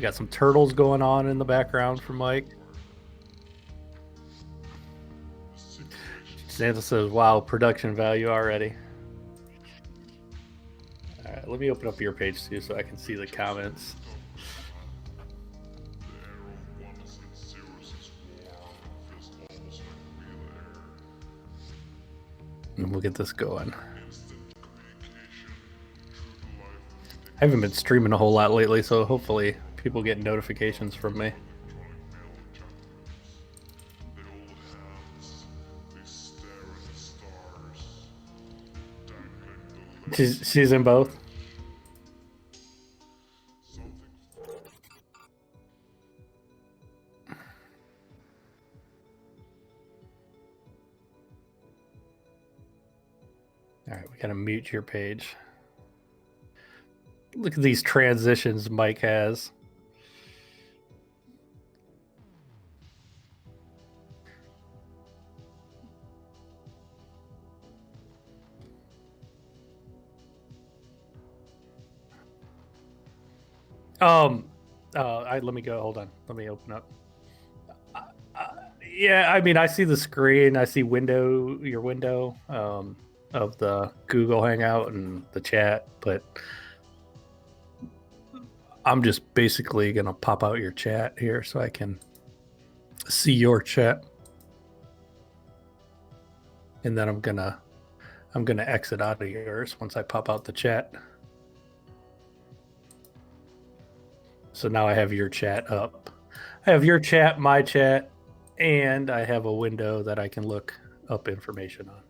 We got some turtles going on in the background for Mike. Santa says, "Wow, production value already." All right, let me open up your page too so I can see the comments. And we'll get this going. I haven't been streaming a whole lot lately, so hopefully people get notifications from me. She's in both. All right, we gotta mute your page. Look at these transitions Mike has. Let me go. Hold on. Let me open up. Yeah, I mean, I see the screen. I see your window of the Google Hangout and the chat, but I'm just basically gonna pop out your chat here so I can see your chat, and then I'm gonna exit out of yours once I pop out the chat. So now I have your chat up. I have your chat, my chat, and I have a window that I can look up information on.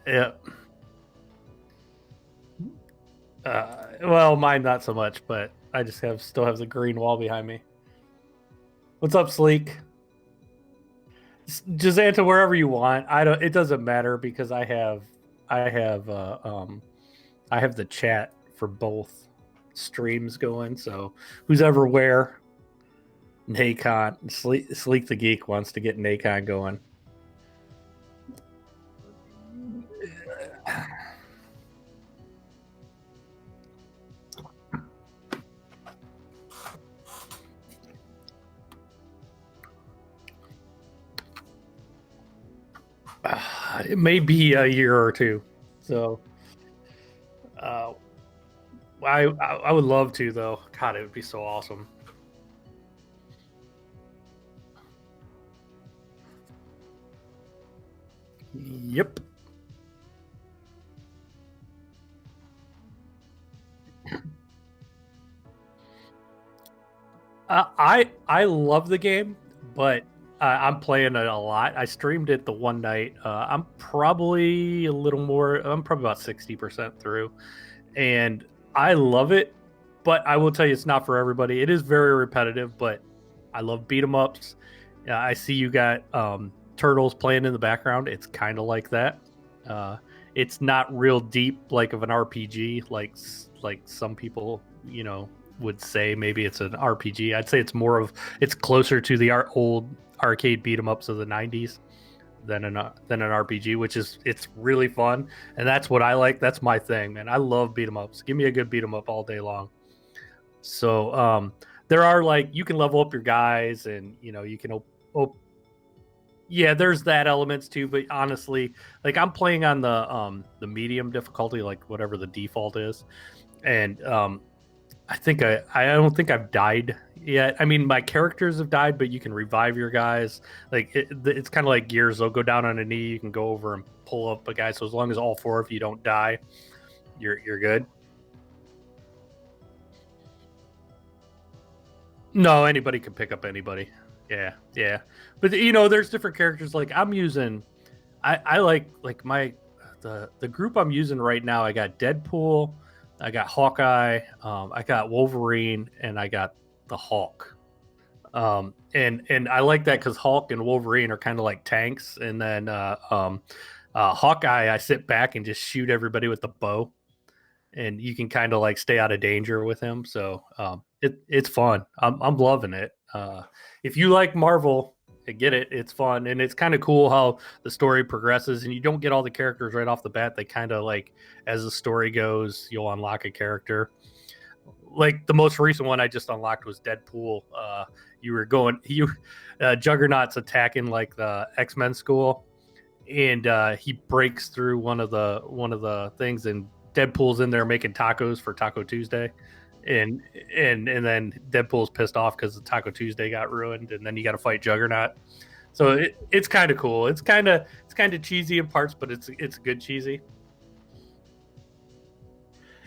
Yeah. Well, mine not so much, but I just still have the green wall behind me. What's up, Sleek? Jazanta, wherever you want. I don't. It doesn't matter because I have I have the chat for both streams going. So who's ever where, Nacon Sleek the Geek wants to get Nacon going. It may be a year or two. So I would love to though. God, it would be so awesome. Yep. I love the game, but I'm playing it a lot. I streamed it the one night. I'm probably a little more. I'm probably about 60% through, and I love it. But I will tell you, it's not for everybody. It is very repetitive, but I love beat 'em ups. I see you got turtles playing in the background. It's kind of like that. It's not real deep like of an RPG, like some people would say maybe it's an RPG. I'd say it's closer to the old arcade beat 'em ups of the 90s than an RPG, which it's really fun, and that's what I like. That's my thing, man. I love beat 'em ups. Give me a good beat 'em up all day long. So there are like you can level up your guys, and you can yeah, there's that elements too. But honestly, like I'm playing on the medium difficulty, like whatever the default is, and I don't think I've died yet. I mean, my characters have died, but you can revive your guys. Like it's kind of like Gears. They'll go down on a knee. You can go over and pull up a guy. So as long as all four of you don't die, you're good. No, anybody can pick up anybody. Yeah, yeah. But there's different characters. Like I'm using, I like my the group I'm using right now. I got Deadpool, I got Hawkeye, I got Wolverine, and I got the Hulk. And I like that because Hulk and Wolverine are kind of like tanks, and then Hawkeye, I sit back and just shoot everybody with the bow, and you can kind of like stay out of danger with him. So it's fun. I'm loving it. If you like Marvel I get it. It's fun, and it's kind of cool how the story progresses, and you don't get all the characters right off the bat. They kind of like as the story goes, you'll unlock a character. Like the most recent one I just unlocked was Deadpool. You were going, you Juggernaut's attacking like the X-Men school, and he breaks through one of the things, and Deadpool's in there making tacos for Taco Tuesday, and and then Deadpool's pissed off because the Taco Tuesday got ruined, and then you got to fight Juggernaut. So it's kind of cool. It's kind of cheesy in parts, but it's good cheesy.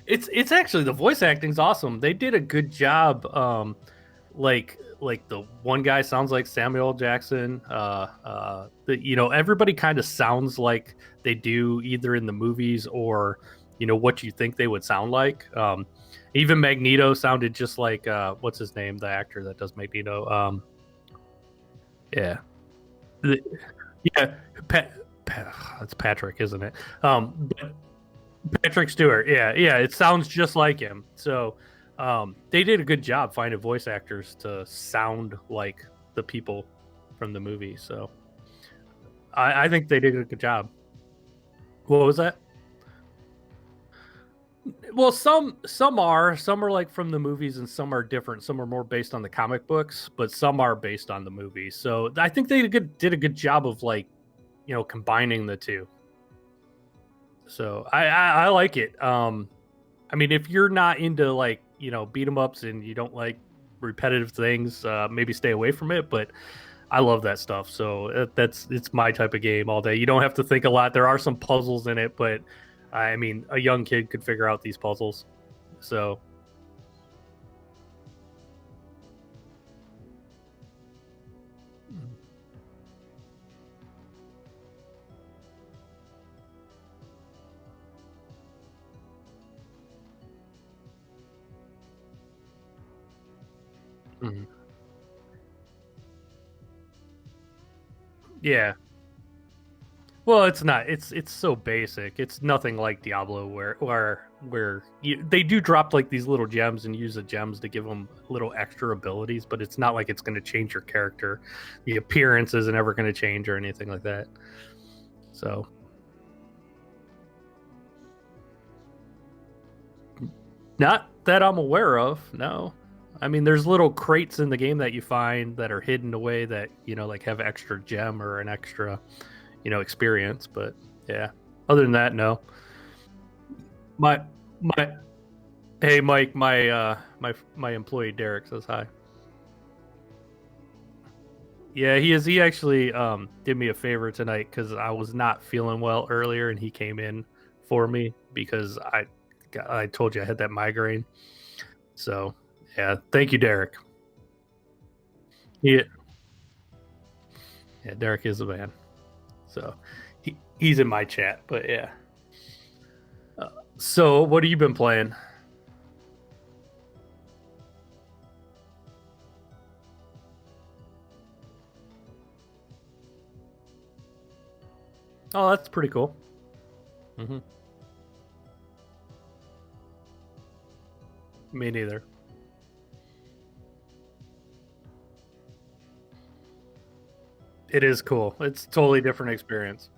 It's actually the voice acting's awesome. They did a good job. Like the one guy sounds like Samuel Jackson. Everybody kind of sounds like they do either in the movies or what you think they would sound like. Even Magneto sounded just like what's his name, the actor that does Magneto. Yeah, yeah, that's Patrick, isn't it? But Patrick Stewart. Yeah, yeah. It sounds just like him. So they did a good job finding voice actors to sound like the people from the movie. So I think they did a good job. What was that? Well, some are like from the movies, and some are different. Some are more based on the comic books, but some are based on the movies. So I think they did a good job of like combining the two. So I like it. I mean, if you're not into like beat 'em ups and you don't like repetitive things, maybe stay away from it. But I love that stuff. So it's my type of game all day. You don't have to think a lot. There are some puzzles in it, but I mean, a young kid could figure out these puzzles. So mhm. Yeah. Well, it's not. It's so basic. It's nothing like Diablo, where they do drop like these little gems and use the gems to give them little extra abilities, but it's not like it's going to change your character. The appearance isn't ever going to change or anything like that. So, not that I'm aware of. No, I mean, there's little crates in the game that you find that are hidden away that like have extra gem or an extra experience. But yeah, other than that, no. My my Hey Mike, my employee Derek says hi. Yeah, he is. He actually did me a favor tonight because I was not feeling well earlier, and he came in for me because I told you I had that migraine. So yeah, thank you, Derek. Yeah, yeah, Derek is a man. So he's in my chat, but yeah. So what have you been playing? Oh, that's pretty cool. Hmm. Me neither. It is cool. It's a totally different experience.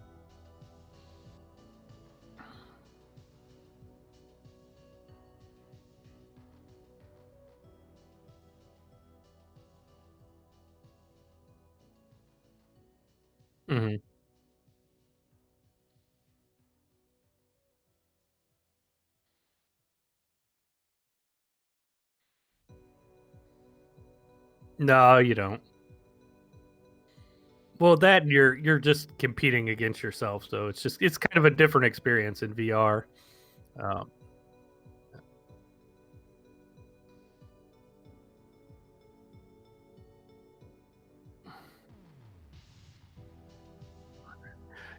Hmm. No, you don't. Well, that and you're just competing against yourself, so it's kind of a different experience in VR. Um,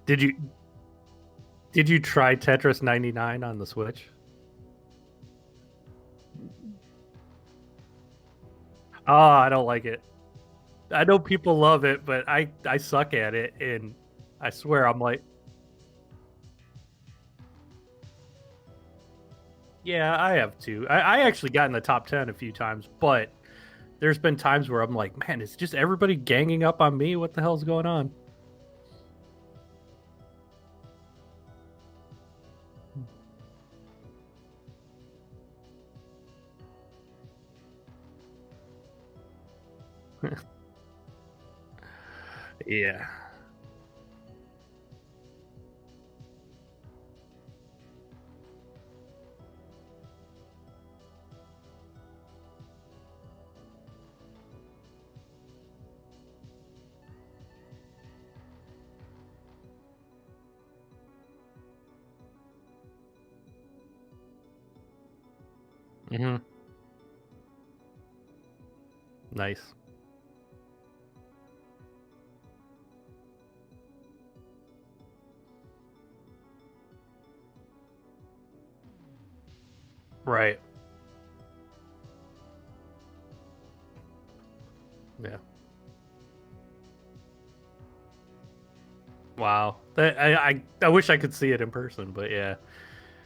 did you did you try Tetris 99 on the Switch? Oh, I don't like it. I know people love it, but I suck at it, and I swear I'm like, yeah, I have too. I actually got in the top 10 a few times, but there's been times where I'm like, man, it's just everybody ganging up on me. What the hell's going on? Yeah. Hmm. Nice. Right. Yeah. Wow. I wish I could see it in person, but yeah,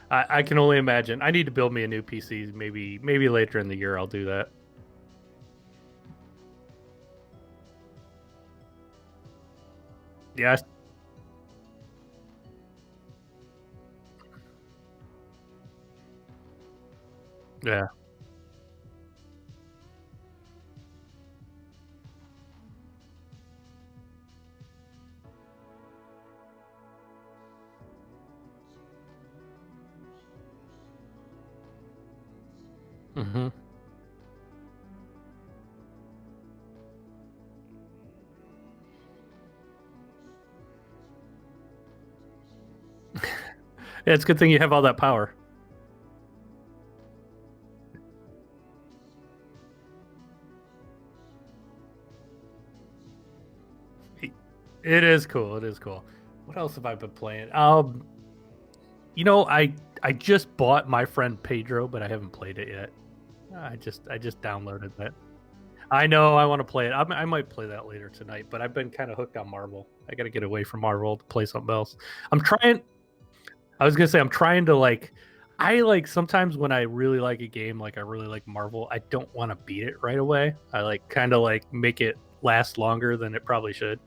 I can only imagine. I need to build me a new PC. Maybe later in the year I'll do that. Yes. Yeah. Hmm. Yeah, it's a good thing you have all that power. It is cool. It is cool. What else have I been playing? You know, I just bought My Friend Pedro, but I haven't played it yet. I just downloaded that. I know I want to play it. I might play that later tonight, but I've been kind of hooked on Marvel. I got to get away from Marvel to play something else. I'm trying. I was gonna say I'm trying to like. I like sometimes when I really like a game, like I really like Marvel. I don't want to beat it right away. I like kind of like make it last longer than it probably should.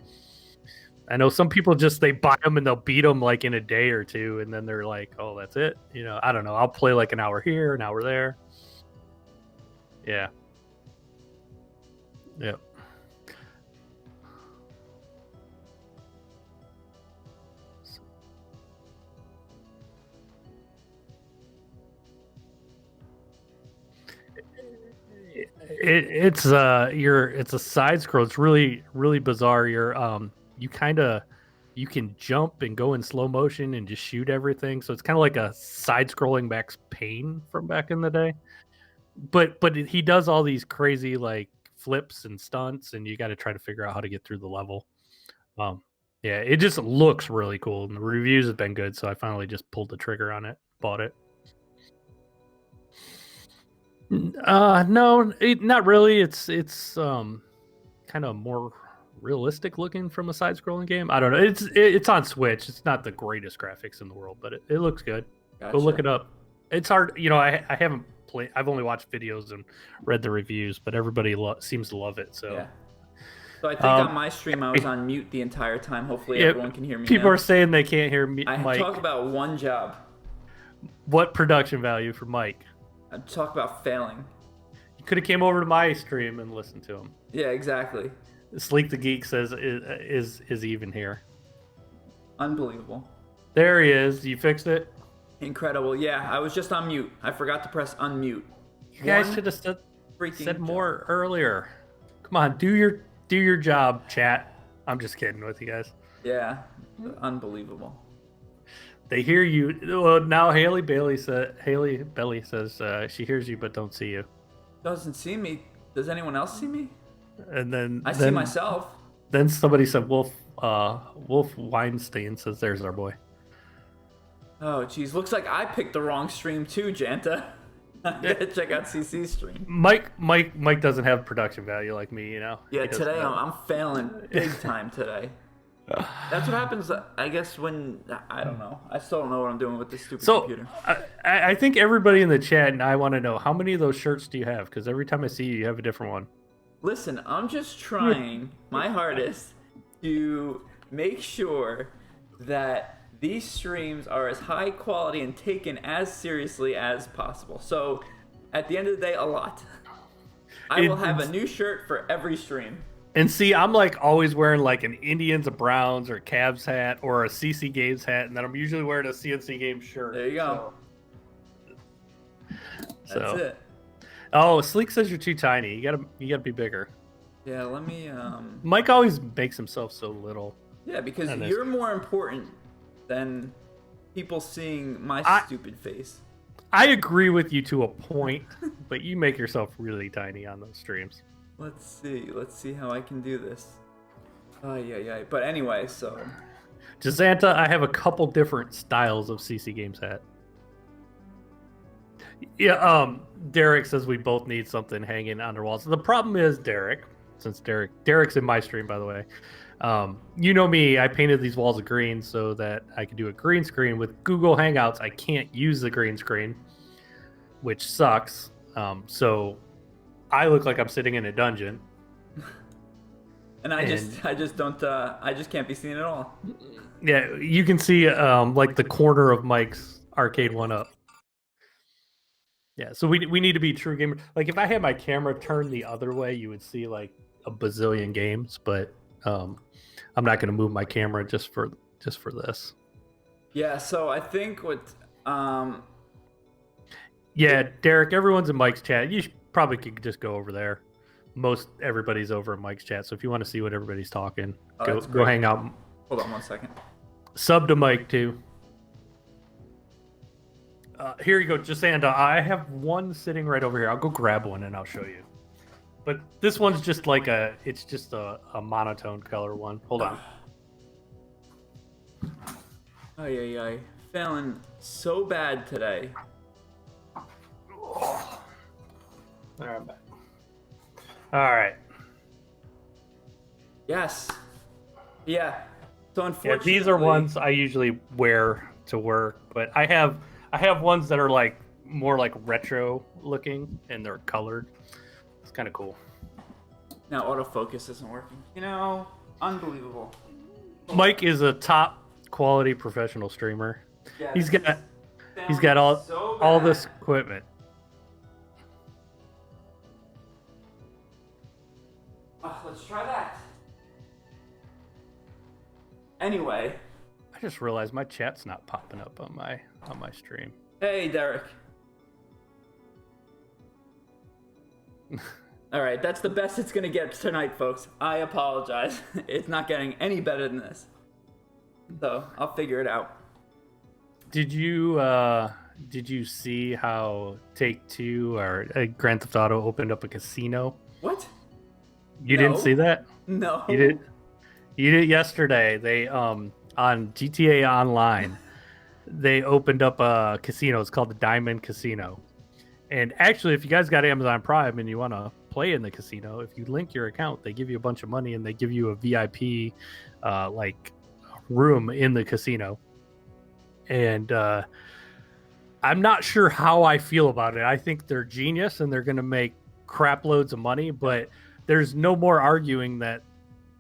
I know some people just they buy them and they'll beat them like in a day or two, and then they're like, "Oh, that's it." You know, I don't know. I'll play like an hour here, an hour there. Yeah, yeah. It's a side scroll. It's really bizarre. You kind of you can jump and go in slow motion and just shoot everything. So it's kind of like a side scrolling Max Payne from back in the day. But he does all these crazy like flips and stunts, and you got to try to figure out how to get through the level. Um, yeah, it just looks really cool, and the reviews have been good. So I finally just pulled the trigger on it, bought it. No, not really. It's kind of more realistic looking from a side-scrolling game. I don't know. It's on Switch. It's not the greatest graphics in the world, but it looks good. Go look Gotcha. it up. It's hard. You know, I haven't played. I've only watched videos and read the reviews, but everybody seems to love it. So, Yeah. So I think on um, my stream I was on mute the entire time. Hopefully yeah, everyone can hear me people now. are saying they can't hear me, I talk Mike. about one job. What production value for Mike? I talk about failing. You could have came over to my stream and listened to him. Yeah, exactly. Sleek the Geek says is even here. Unbelievable. There he is. You fixed it. Incredible. Yeah, I was just on mute. I forgot to press unmute. You guys One should have freaking said job. more earlier. Come on, do your job, chat. I'm just kidding with you guys. Yeah, unbelievable. They hear you. Well, now Haley Belly says she hears you but don't see you. Doesn't see me. Does anyone else see me? And then I see then myself. then somebody said Wolf Weinstein says there's our boy. Oh, geez. Looks like I picked the wrong stream too, Janta. I gotta check out CC's stream. Mike doesn't have production value like me, you know. Yeah, He doesn't today have- I'm failing big time today. That's what happens, I guess, when I don't know. I still don't know what I'm doing with this stupid So computer. I think everybody in the chat and I want to know how many of those shirts do you have? Because every time I see you, you have a different one. Listen, I'm just trying my hardest to make sure that these streams are as high quality and taken as seriously as possible. So, at the end of the day, a lot. I will have a new shirt for every stream. And see, I'm like always wearing like an Indians, a Browns, or Cavs hat, or a CC Games hat, and then I'm usually wearing a CNC Games shirt. There you go. That's it. Oh, Sleek says you're too tiny. You gotta be bigger. Yeah, let me. Mike always makes himself so little. Yeah, because you're more important than people seeing my stupid face. I agree with you to a point, but you make yourself really tiny on those streams. Let's see how I can do this. Yeah. But anyway, so. Jazanta, I have a couple different styles of CC Games hat. Yeah, Derek says we both need something hanging on our walls. The problem is, Derek, since Derek's in my stream, by the way. You know me, I painted these walls green so that I could do a green screen. With Google Hangouts, I can't use the green screen, which sucks. So I look like I'm sitting in a dungeon. And I just can't be seen at all. Yeah, you can see like the corner of Mike's arcade 1-up. Yeah, so we need to be true gamers. Like if I had my camera turned the other way, you would see like a bazillion games, but I'm not going to move my camera just for this. Yeah, so I think what yeah, Derek, everyone's in Mike's chat. You probably could just go over there. Most everybody's over in Mike's chat, so if you want to see what everybody's talking, go hang out. Hold on one second. Sub to Mike too. Here you go, Jasanda. I have one sitting right over here. I'll go grab one and I'll show you. But this one's just like it's just a monotone color one. Hold on. Ay. Failing so bad today. All right, I'm back. All right. Yes. Yeah. So unfortunately, these are ones I usually wear to work, but I have ones that are like more like retro looking and they're colored. It's kind of cool. Now autofocus isn't working. You know, unbelievable. Mike is a top quality professional streamer. Yeah, he's got all this equipment. Let's try that. Anyway, I just realized my chat's not popping up on my stream. Hey, Derek. All right, that's the best it's gonna get tonight, folks. I apologize. It's not getting any better than this. So I'll figure it out. Did you see how Take-Two or Grand Theft Auto opened up a casino? What? You didn't see that? No. You did yesterday. They on GTA Online, they opened up a casino. It's called the Diamond Casino. And actually, if you guys got Amazon Prime and you want to play in the casino, if you link your account, they give you a bunch of money and they give you a VIP like room in the casino. And I'm not sure how I feel about it. I think they're genius and they're going to make crap loads of money, but there's no more arguing that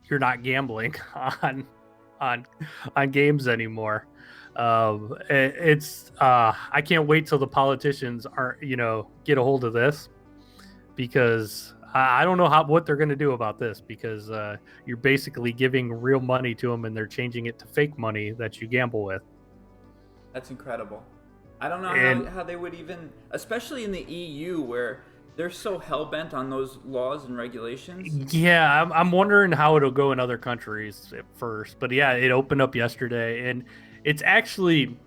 you're not gambling on games anymore. I can't wait till the politicians get a hold of this, because I don't know what they're going to do about this, because you're basically giving real money to them and they're changing it to fake money that you gamble with. That's incredible. I don't know how they would even, especially in the EU where they're so hell-bent on those laws and regulations. Yeah, I'm wondering how it'll go in other countries at first. But yeah, it opened up yesterday, and it's actually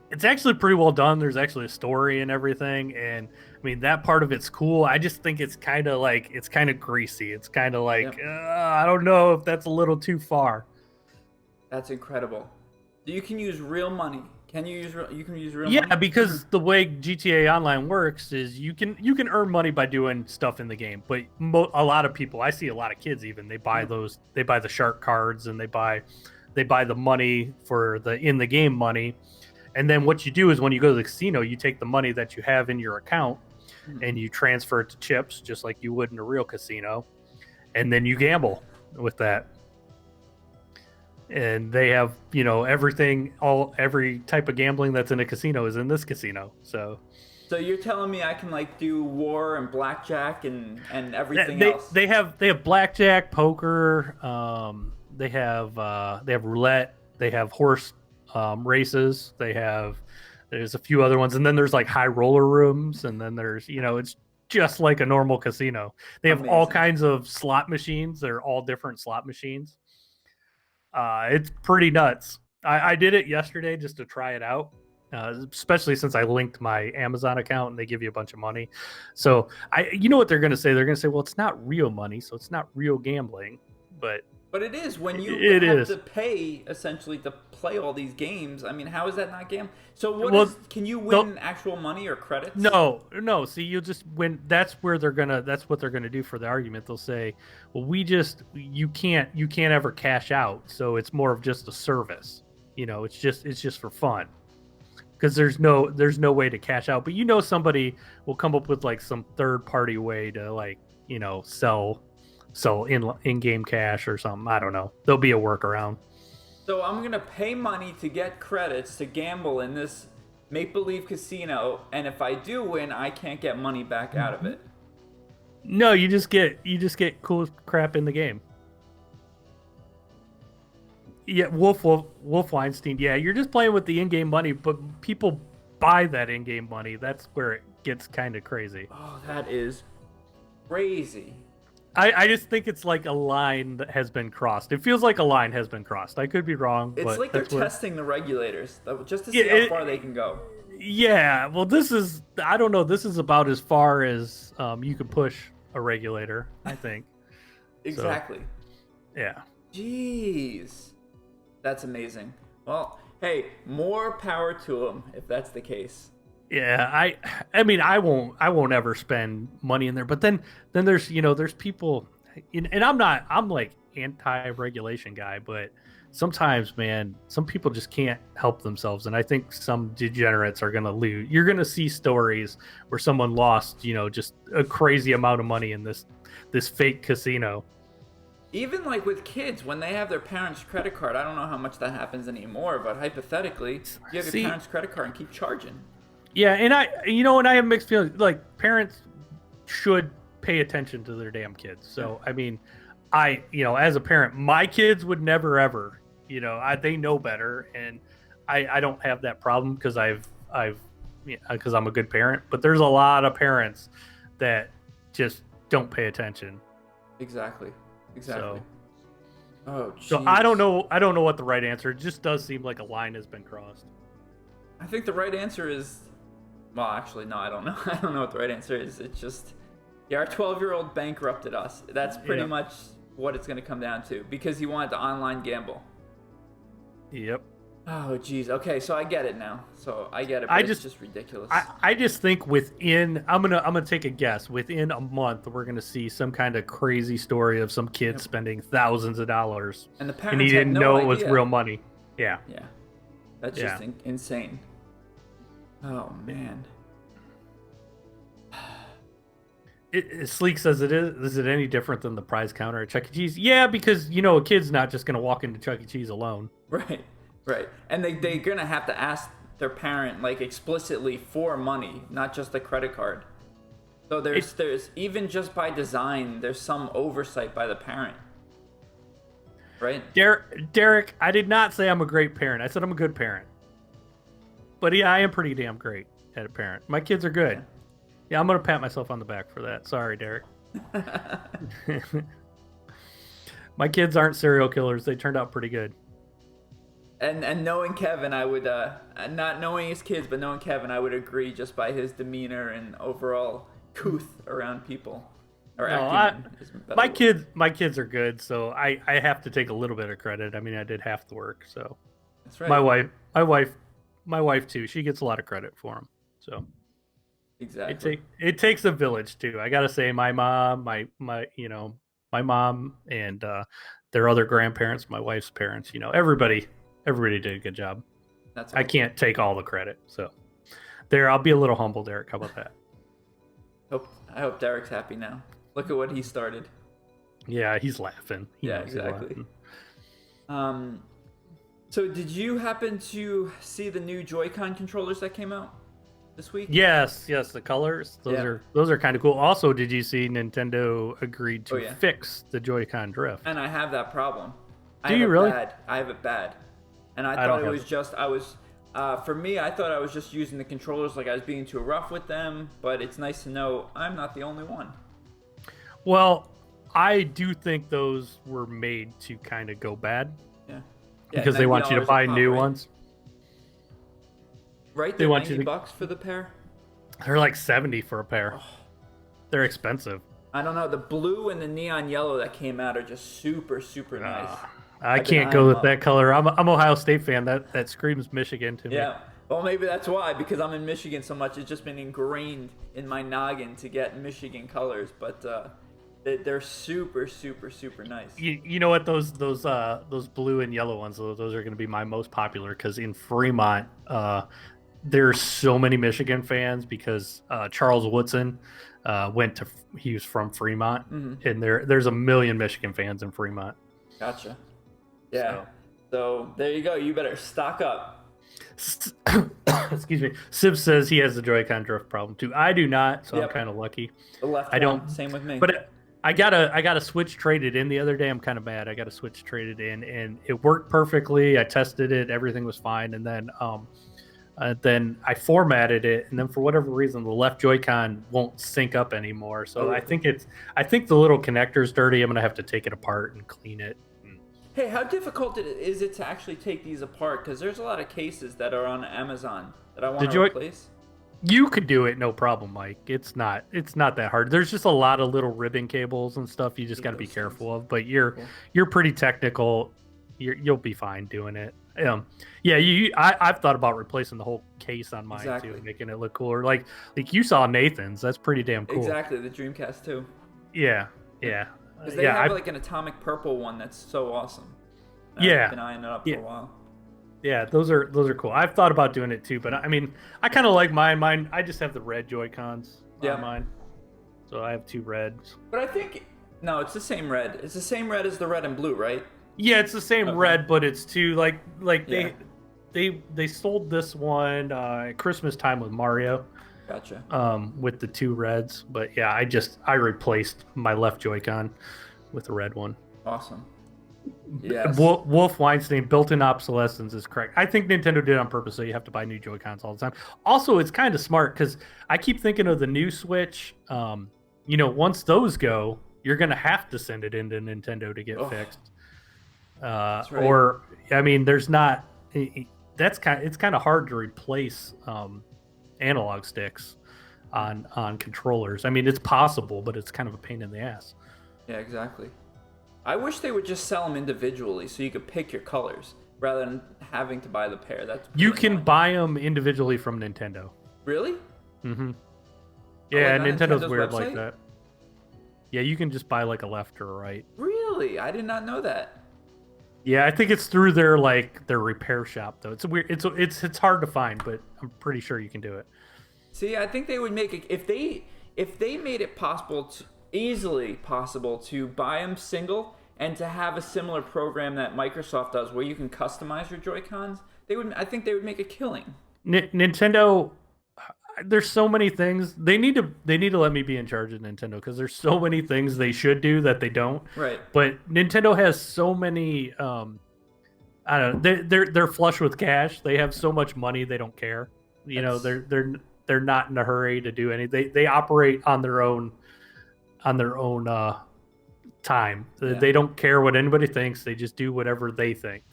pretty well done. There's actually a story and everything, and I mean that part of it's cool. I just think it's kind of greasy. It's kind of like I don't know if that's a little too far. That's incredible. You can use real money. Can you use real money? Yeah, because the way GTA Online works is you can earn money by doing stuff in the game, but a lot of people, I see a lot of kids even, they buy the shark cards and they buy the money for the in the game money. And then what you do is when you go to the casino, you take the money that you have in your account and you transfer it to chips just like you would in a real casino, and then you gamble with that. And they have, everything, every type of gambling that's in a casino is in this casino. So So you're telling me I can like do war and blackjack and everything they else? they have blackjack, poker, they have roulette, they have horse races, there's a few other ones, and then there's like high roller rooms, and then there's, it's just like a normal casino. They have all Amazing. kinds of slot machines. They're all different slot machines. It's pretty nuts. I did it yesterday just to try it out, especially since I linked my Amazon account and they give you a bunch of money. So you know what they're going to say? They're going to say, well, it's not real money, so it's not real gambling. But It is when you it have is. to pay essentially to play all these games. I mean, how is that not gambling? So can you win actual money or credits? No. See, you'll just win. That's what they're gonna do for the argument. They'll say, well, you can't ever cash out, so it's more of just a service. It's just for fun, because there's no way to cash out. But somebody will come up with like some third party way to, like, sell in game cash or something. I don't know. There'll be a workaround. So I'm gonna pay money to get credits to gamble in this make-believe casino, and if I do win, I can't get money back out of it. No, you just get cool crap in the game. Yeah, Wolf Weinstein. Yeah, you're just playing with the in-game money, but people buy that in-game money. That's where it gets kind of crazy. Oh, that is crazy. I just think it's like a line that has been crossed. It feels like a line has been crossed. I could be wrong. It's but like they're testing the regulators just to see how far they can go. Yeah, well, I don't know. This is about as far as you could push a regulator, I think. Exactly. So, yeah. Jeez. That's amazing. Well, hey, more power to them if that's the case. Yeah, I mean, I won't ever spend money in there. But then there's people, and I'm like anti-regulation guy, but sometimes, man, some people just can't help themselves, and I think some degenerates are gonna lose. You're gonna see stories where someone lost, just a crazy amount of money in this fake casino. Even like with kids, when they have their parents' credit card, I don't know how much that happens anymore, but hypothetically, you have your parents' credit card and keep charging. Yeah, and I have mixed feelings. Like, parents should pay attention to their damn kids. So, I mean, as a parent, my kids would never ever, they know better, and I don't have that problem because because I'm a good parent. But there's a lot of parents that just don't pay attention. Exactly. So, oh, geez. so I don't know what the right answer. It just does seem like a line has been crossed. I think the right answer is, well, actually, no, I don't know. I don't know what the right answer is. It's just, yeah, our 12-year-old bankrupted us. That's pretty much what it's going to come down to, because he wanted to online gamble. Yep. Oh, geez. Okay, so I get it now. But it's just ridiculous. I just think I'm gonna take a guess. Within a month, we're gonna see some kind of crazy story of some kid spending thousands of dollars, and the parents he didn't know it was idea. real money. Yeah. Yeah. That's just insane. Oh, man. Sleek says it is. Is it any different than the prize counter at Chuck E. Cheese? Yeah, because a kid's not just gonna walk into Chuck E. Cheese alone. Right. And they're gonna have to ask their parent, like, explicitly for money, not just a credit card. So there's even just by design, there's some oversight by the parent. Right? Derek, I did not say I'm a great parent. I said I'm a good parent. But yeah, I am pretty damn great at a parent. My kids are good. Yeah, I'm gonna pat myself on the back for that. Sorry, Derek. My kids aren't serial killers. They turned out pretty good. And knowing Kevin, I would not knowing his kids, but knowing Kevin, I would agree just by his demeanor and overall couth around people. Or my kids are good, so I have to take a little bit of credit. I mean, I did half the work, so that's right. My wife too. She gets a lot of credit for them. So exactly, it takes a village too. I gotta say, my mom, my mom, and their other grandparents, my wife's parents. Everybody did a good job. That's I can't take all the credit. So there, I'll be a little humble, Derek. How about that? I hope Derek's happy now. Look at what he started. Yeah, he's laughing. He Yeah, knows he's exactly. laughing. So did you happen to see the new Joy-Con controllers that came out this week? Yes, the colors. Those are kind of cool. Also, did you see Nintendo agreed to yeah. fix the Joy-Con drift? And I have that problem. Do you really? I have it bad. And I I thought don't it have was it. just for me, I thought I was just using the controllers like I was being too rough with them, but it's nice to know I'm not the only one. Well, I do think those were made to kind of go bad. Yeah. Because they want you to buy new ones. Right? They're $90 for the pair? They're like 70 for a pair. Oh. They're expensive. I don't know. The blue and the neon yellow that came out are just super, super nice. I can't go with that color. I'm Ohio State fan. That screams Michigan to me. Yeah. Well, maybe that's why, because I'm in Michigan so much. It's just been ingrained in my noggin to get Michigan colors. But they're super, super, super nice. You know what? Those blue and yellow ones, those are going to be my most popular because in Fremont, there's so many Michigan fans because Charles Woodson he was from Fremont, and there's a million Michigan fans in Fremont. Gotcha. Yeah. So there you go. You better stock up. Excuse me. Sib says he has the Joy-Con drift problem too. I do not, so I'm kind of lucky. The left I don't. Same with me. But I got a Switch traded in the other day. I'm kind of mad. I got a Switch traded in, and it worked perfectly. I tested it. Everything was fine, and then I formatted it, and then for whatever reason, the left Joy-Con won't sync up anymore. So I think the little connector's dirty. I'm gonna have to take it apart and clean it. Hey, how difficult is it to actually take these apart? Because there's a lot of cases that are on Amazon that I want to replace. You could do it, no problem, Mike. It's not that hard. There's just a lot of little ribbon cables and stuff you just got to be careful of. But you're pretty technical. You'll be fine doing it. I've thought about replacing the whole case on mine too, making it look cooler. Like you saw Nathan's. That's pretty damn cool. Exactly, the Dreamcast too. Yeah. Because they have like an atomic purple one that's so awesome. I've been eyeing it up for a while. Yeah, those are cool. I've thought about doing it too, but I mean, I kind of like mine. Mine, I just have the red Joy-Cons on mine, so I have two reds. But I think no, it's the same red. It's the same red as the red and blue, right? Yeah, it's the same red, but it's two like they sold this one at Christmas time with Mario. Gotcha. With the two reds, but yeah, I replaced my left Joy-Con with the red one. Awesome. Yes. Wolf Weinstein, built-in obsolescence is correct. I think Nintendo did it on purpose, so you have to buy new Joy-Cons all the time. Also, it's kind of smart because I keep thinking of the new Switch. Once those go, you're gonna have to send it into Nintendo to get fixed. That's right. Or I mean, there's not. It's kind of hard to replace analog sticks on controllers. I mean, it's possible, but it's kind of a pain in the ass. Yeah, exactly. I wish they would just sell them individually so you could pick your colors rather than having to buy the pair. You can buy them individually from Nintendo. Really? Mm-hmm. Yeah, Nintendo's weird website? Like that. Yeah, you can just buy like a left or a right. Really? I did not know that. Yeah, I think it's through their repair shop though. It's weird. It's hard to find, but I'm pretty sure you can do it. See, I think they would make it if they made it easily possible to buy them single and to have a similar program that Microsoft does where you can customize your Joy-Cons. I think they would make a killing. Nintendo, there's so many things they need to let me be in charge of Nintendo because there's so many things they should do that they don't. Right. But Nintendo has so many. I don't know. They're flush with cash. They have so much money. They don't care. They're not in a hurry to do anything. They operate on their own time. Yeah. They don't care what anybody thinks. They just do whatever they think.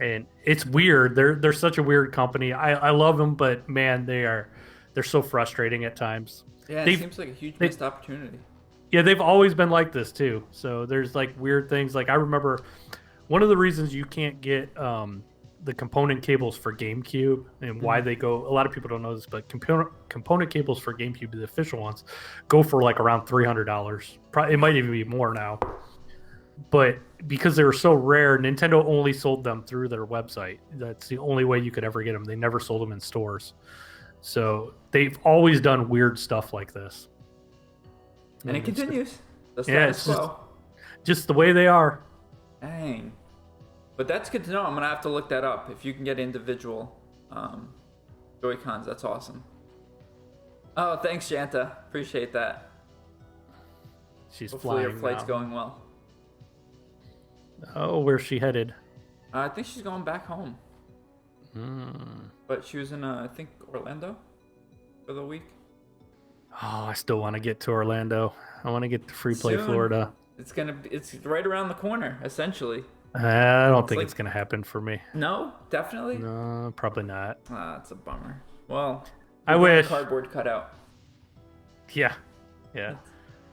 And it's weird. They're such a weird company. I love them, but man, they're so frustrating at times. Yeah, it seems like a huge missed opportunity. Yeah, they've always been like this too. So there's like weird things. Like I remember one of the reasons you can't get the component cables for GameCube and why they go. A lot of people don't know this, but component cables for GameCube, the official ones, go for like around $300. Probably it might even be more now. But because they were so rare, Nintendo only sold them through their website. That's the only way you could ever get them. They never sold them in stores. So they've always done weird stuff like this. And it It's continues. The yeah, status it's quo. just the way they are. Dang. But that's good to know. I'm gonna have to look that up. If you can get individual um, Joy Cons, that's awesome. Oh, thanks, Janta. Appreciate that. She's Hopefully your flying flight's now. going well. Oh, where's she headed? I think she's going back home. Hmm. But she was in, I think, Orlando for the week. Oh, I still want to get to Orlando. I want to get to Free Play Soon. Florida. It's right around the corner, essentially. I don't think like- it's gonna happen for me. No, definitely. No, probably not. Ah, it's a bummer. Well, I we're going wish. cardboard cutout. Yeah, yeah.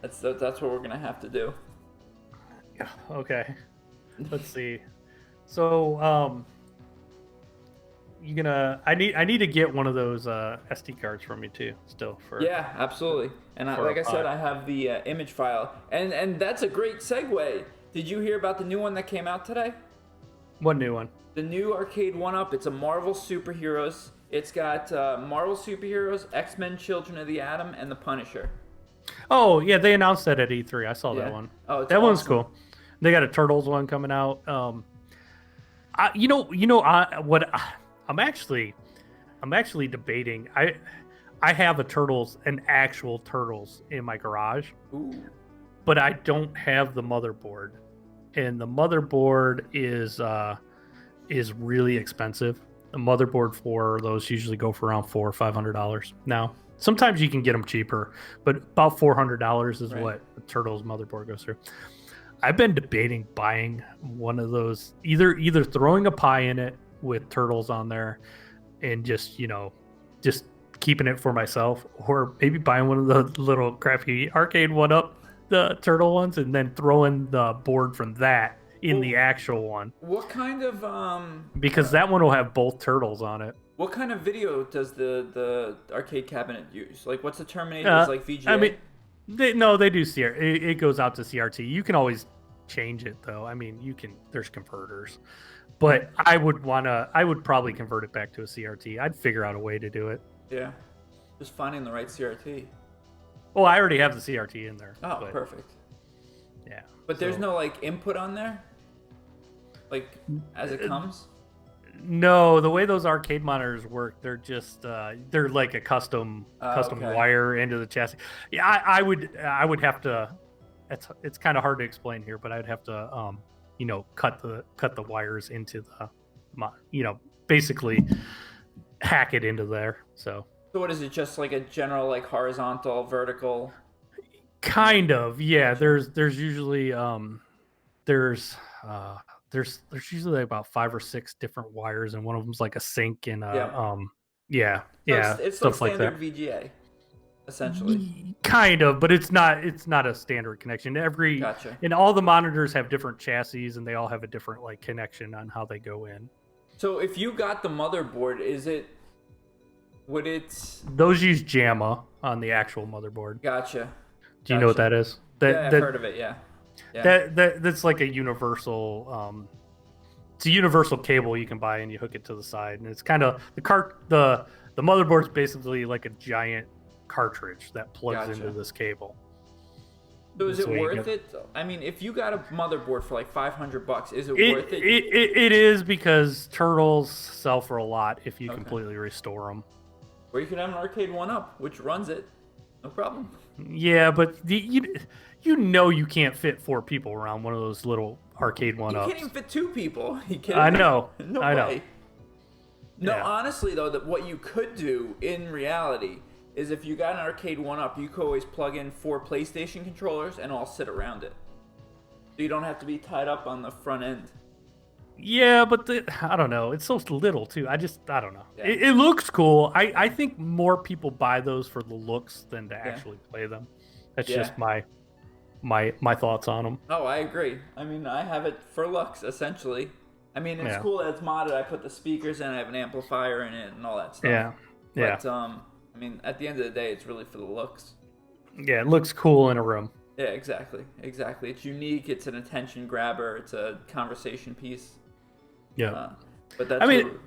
That's what we're gonna have to do. Yeah. Okay. Let's see. So, you gonna? I need to get one of those SD cards from you too. Still for Yeah, absolutely. And For a like I said, pod. I have the image file, and that's a great segue. Did you hear about the new one that came out today? What new one? The new arcade one-up. It's a Marvel superheroes. It's got Marvel superheroes, X-Men: Children of the Atom, and the Punisher. Oh yeah, they announced that at E3. I saw Yeah. that one. Oh, it's That one's awesome. cool. They got a Turtles one coming out. I'm actually debating. I have an actual Turtles in my garage, Ooh. but I don't have the motherboard, and the motherboard is really expensive. The motherboard for those usually go for around $400 or $500 now. Sometimes you can get them cheaper, but about $400 is Right. what the Turtles motherboard goes through. I've been debating buying one of those, either throwing a Pi in it with Turtles on there, and just keeping it for myself, or maybe buying one of the little crappy arcade one up, the turtle ones, and then throwing the board from that in the actual one, What kind of because that one will have both turtles on it. what kind of video does the arcade cabinet use? Like, what's the terminator? Is like VGA? I mean, they do CR. It goes out to CRT. You can always change it though. I mean, there's converters, but I would probably convert it back to a CRT. I'd figure out a way to do it. Yeah, just finding the right CRT. Well, I already have the CRT in there. Oh, but, perfect. yeah. But there's so- no like input on there, like as it comes. No, the way those arcade monitors work, they're just they're like a custom Okay. wire into the chassis. Yeah, I would have to. It's kind of hard to explain here, but I'd have to cut the wires into basically hack it into there. So So what is it? Just like a general like horizontal, vertical? kind of, yeah. There's usually there's usually about 5 or 6 different wires, and one of them's like a sink and So it's like stuff like standard that. VGA, essentially. Kind of, but it's not a standard connection. Gotcha. And all the monitors have different chassis, and they all have a different like connection on how they go in. So if you got the motherboard, would it? Those use JAMA on the actual motherboard. Gotcha. Do you know what that is? Yeah, I've heard of it. Yeah. That's like a universal it's a universal cable you can buy, and you hook it to the side, and it's kind of the motherboard's basically like a giant cartridge that plugs Gotcha. into this cable. So is it So you worth get- it? I mean, if you got a motherboard for like $500, is it worth it? It is, because turtles sell for a lot if you completely restore them. Or you could have an arcade one-up, which runs it, no problem. Yeah, but you can't fit 4 people around one of those little arcade You one-ups. can't even fit 2 people. You kidding I me? know. No I know. way. No, Yeah. honestly though, that what you could do in reality is if you got an arcade one-up, you could always plug in 4 PlayStation controllers and all sit around it. So you don't have to be tied up on the front end. Yeah, but I don't know. It's so little too. I don't know. Yeah. It looks cool. I think more people buy those for the looks than to actually play them. That's Yeah. just my thoughts on them. Oh, I agree. I mean, I have it for looks, essentially. I mean, it's Yeah. cool that it's modded. I put the speakers in, I have an amplifier in it, and all that stuff. Yeah, yeah, But, I mean, at the end of the day, it's really for the looks. yeah. It looks cool in a room. Yeah, exactly. Exactly. It's unique. It's an attention grabber. It's a conversation piece. Yeah. But that's I mean, what-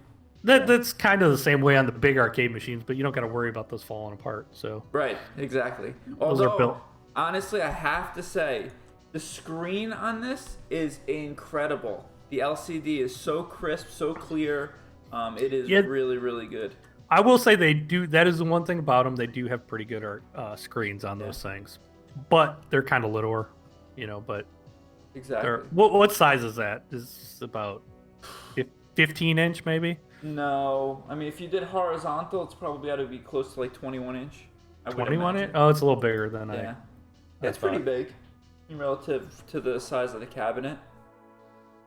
That's kind of the same way on the big arcade machines, but you don't got to worry about those falling apart. So Right, exactly. those are Although, built. honestly, I have to say, the screen on this is incredible. The LCD is so crisp, so clear. It is Yeah, really, really good. I will say they do. That is the one thing about them. They do have pretty good screens on Yeah, those things, but they're kind of littler, But they're exactly. what size is that? Is about 15 inch maybe? No, I mean, if you did horizontal, it's probably got to be close to like 21 inch, I would 21 inch? imagine. Oh, it's a little bigger than Yeah. Yeah, I it's pretty thought. big relative to the size of the cabinet.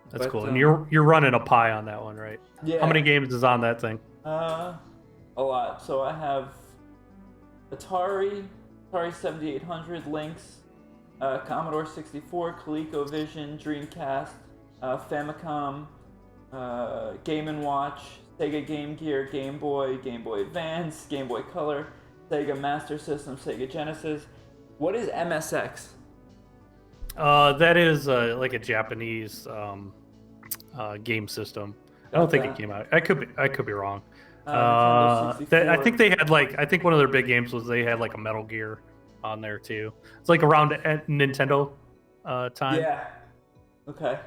That's But cool. And you're running a Pi on that one, right? How many yeah, games is on that thing? uh, a lot. So I have Atari, Atari 7800, Lynx, Commodore 64, ColecoVision, Dreamcast, Famicom, Game and Watch, Sega Game Gear, Game Boy, Game Boy Advance, Game Boy Color, Sega Master System, Sega Genesis. What is MSX? That is like a Japanese game system. I don't Got think it that. came out. I could be wrong. Nintendo I 64. think they had like I think one of their big games was they had like a Metal Gear on there too. It's like around Nintendo time. Yeah. Okay.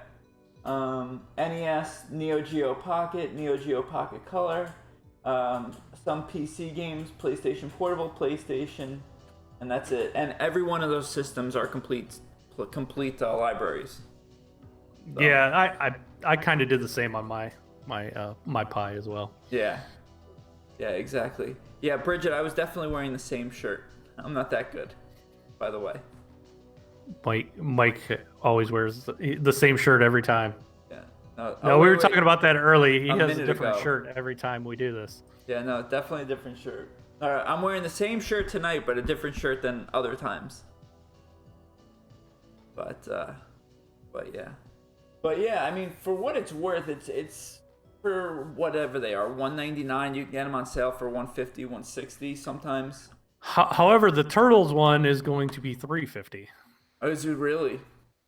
NES, Neo Geo Pocket, Neo Geo Pocket Color, some PC games, PlayStation Portable, PlayStation, and that's it. And every one of those systems are complete libraries. So, Yeah, I kind of did the same on my Pi as well. yeah. Yeah, exactly. Yeah, Bridget, I was definitely wearing the same shirt. I'm not that good, by the way. Mike always wears the same shirt every time. Yeah. No, Oh, we wait, were wait. talking about that early. He A has a minute different ago. shirt every time we do this. Yeah, no, definitely a different shirt. All right, I'm wearing the same shirt tonight, but a different shirt than other times. But yeah, but yeah. I mean, for what it's worth, it's for whatever they are. 199. You can get them on sale for 150, 160 sometimes. However, the Turtles one is going to be 350. Oh, is it really?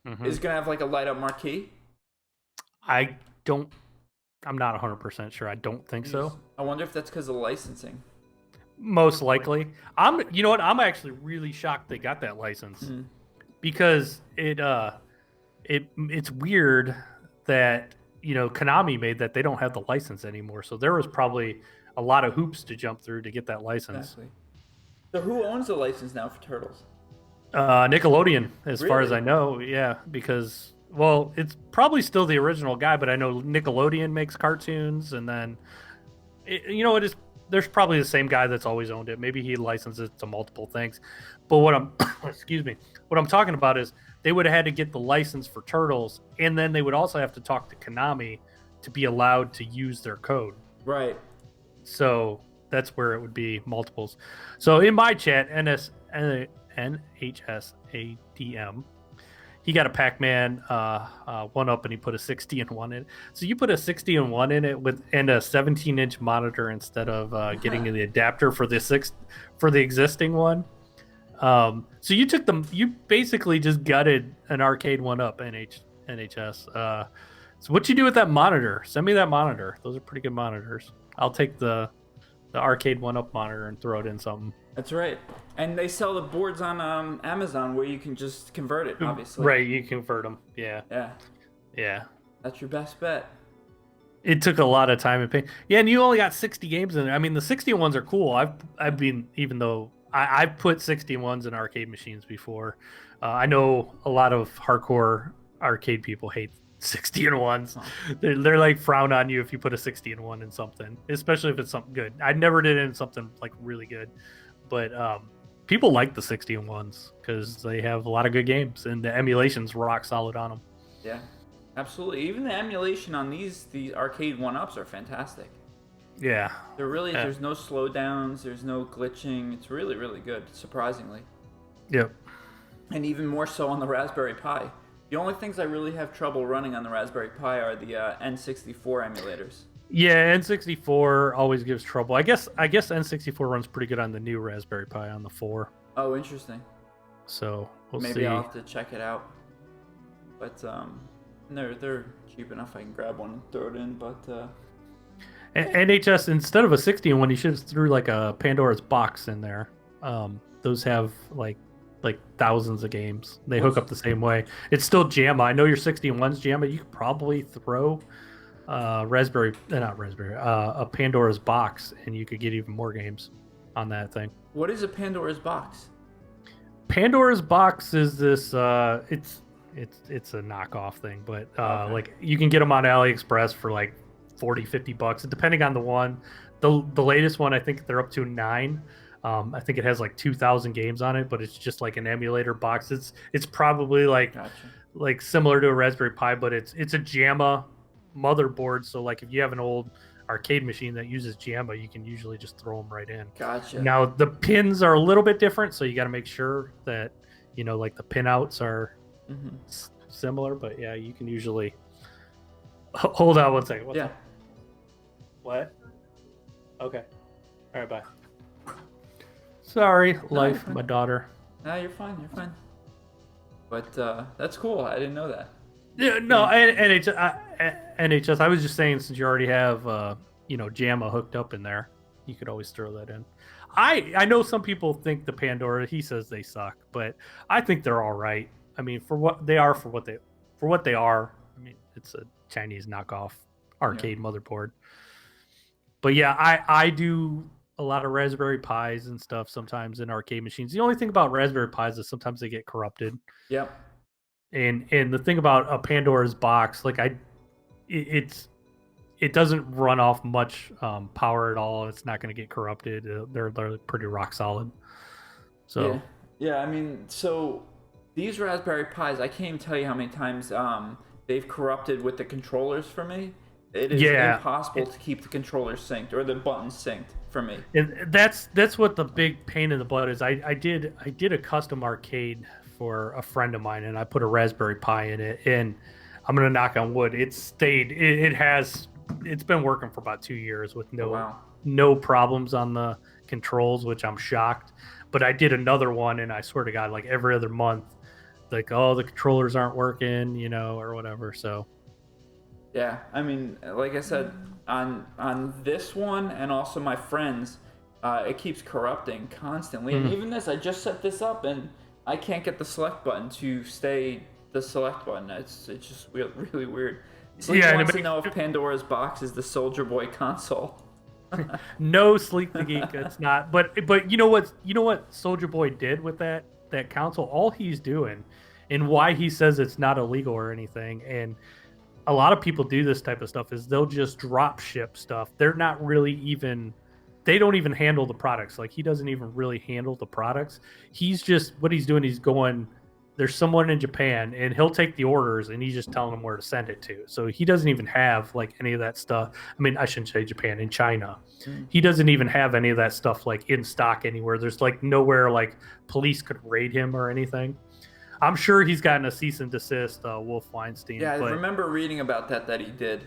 Mm-hmm. Is it gonna have like a light up marquee? I don't. I'm not 100% sure. I don't think so. I wonder if that's because of licensing. Most likely. You know what? I'm actually really shocked they got that license Mm. because it's weird that Konami made that they don't have the license anymore. So there was probably a lot of hoops to jump through to get that license. Exactly. So who owns the license now for Turtles? Nickelodeon, as far as Really? I know, yeah, because well, it's probably still the original guy, but I know Nickelodeon makes cartoons, and then it is. There's probably the same guy that's always owned it. Maybe he licenses it to multiple things, but what I'm excuse me, what I'm talking about is they would have had to get the license for Turtles, and then they would also have to talk to Konami to be allowed to use their code. Right. So that's where it would be multiples. So in my chat, NHSADM, he got a Pac-Man one up and he put a 60 and one in it. So you put a 60 and one in it and a 17-inch monitor instead of getting the adapter for the existing one. So you basically just gutted an arcade one up NHS. So what you do with that monitor? Send me that monitor. Those are pretty good monitors. I'll take the arcade one up monitor and throw it in something. That's right. And they sell the boards on Amazon where you can just convert it, obviously. Right, you convert them. Yeah. Yeah. Yeah. That's your best bet. It took a lot of time and pain. Yeah, and you only got 60 games in it. I mean, the 60 ones are cool. I've been, even though I've put 60 ones in arcade machines before. I know a lot of hardcore arcade people hate 60 and ones. Oh. They're like frown on you if you put a 60 and one in something, especially if it's something good. I never did it in something like really good, but people like the 60 and ones because they have a lot of good games and the emulation's rock solid on them. Yeah, absolutely. Even the emulation on these arcade one-ups are fantastic. Yeah. There's no slowdowns, there's no glitching. It's really, really good, surprisingly. Yep. And even more so on the Raspberry Pi. The only things I really have trouble running on the Raspberry Pi are the N64 emulators. Yeah, N64 always gives trouble. I guess N64 runs pretty good on the new Raspberry Pi on the 4. Oh, interesting. So we'll Maybe see. I'll have to check it out. But they're cheap enough. I can grab one and throw it in. But NHS, instead of a 60-in-1, you should have threw like a Pandora's box in there. Those have like thousands of games. They hook What's up the same way. It's still JAMA. I know your 60-in-1's JAMA. You could probably throw not Raspberry, a Pandora's box, and you could get even more games on that thing. what is a Pandora's box? Pandora's box is this. It's a knockoff thing, but Okay. like you can get them on AliExpress for like 40-50 bucks, depending on the one. The latest one, I think they're up to 9. I think it has like 2,000 games on it, but it's just like an emulator box. It's probably Gotcha. like similar to a Raspberry Pi, but it's a JAMA motherboard. So like if you have an old arcade machine that uses JAMA, you can usually just throw them right in. Gotcha. Now the pins are a little bit different, so you got to make sure that like the pinouts are similar. But yeah, you can usually hold on one second. Yeah. What? Okay. All right. Bye. Sorry, life, fine. my daughter. No, you're fine. You're fine. But that's cool. I didn't know that. Yeah, no, NHS. I was just saying, since you already have JAMA hooked up in there, you could always throw that in. I know some people think the Pandora. He says they suck, but I think they're all right. I mean, for what they are, for what they are. I mean, it's a Chinese knockoff arcade motherboard. But yeah, I do a lot of Raspberry Pis and stuff sometimes in arcade machines. The only thing about Raspberry Pis is sometimes they get corrupted. Yep. And the thing about a Pandora's box, like it doesn't run off much power at all. It's not going to get corrupted. They're pretty rock solid. So yeah. I mean, so these Raspberry Pis, I can't even tell you how many times they've corrupted with the controllers for me. It is impossible to keep the controllers synced or the buttons synced for me. And that's what the big pain in the butt is. I did a custom arcade for a friend of mine, and I put a Raspberry Pi in it, and I'm gonna knock on wood. It stayed. It's been working for about 2 years with no problems on the controls, which I'm shocked. But I did another one, and I swear to God, like every other month, like, oh, the controllers aren't working, or whatever. So yeah, I mean, like I said, on this one and also my friends, it keeps corrupting constantly. And even this, I just set this up and I can't get the select button to stay the select button. It's just really weird. Sleep wants to know if Pandora's box is the Soldier Boy console. No, Sleep the Geek, it's not. But you know what Soldier Boy did with that console? All he's doing, and why he says it's not illegal or anything, and a lot of people do this type of stuff, is they'll just drop ship stuff. They're not really even, they don't even handle the products. Like, he doesn't even really handle the products. What he's doing, he's going, there's someone in Japan, and he'll take the orders, and he's just telling them where to send it to. So he doesn't even have like any of that stuff. I mean, I shouldn't say Japan, in China. He doesn't even have any of that stuff like in stock anywhere. There's like nowhere like police could raid him or anything. I'm sure he's gotten a cease and desist, Wolf Weinstein. Yeah, I remember reading about that he did.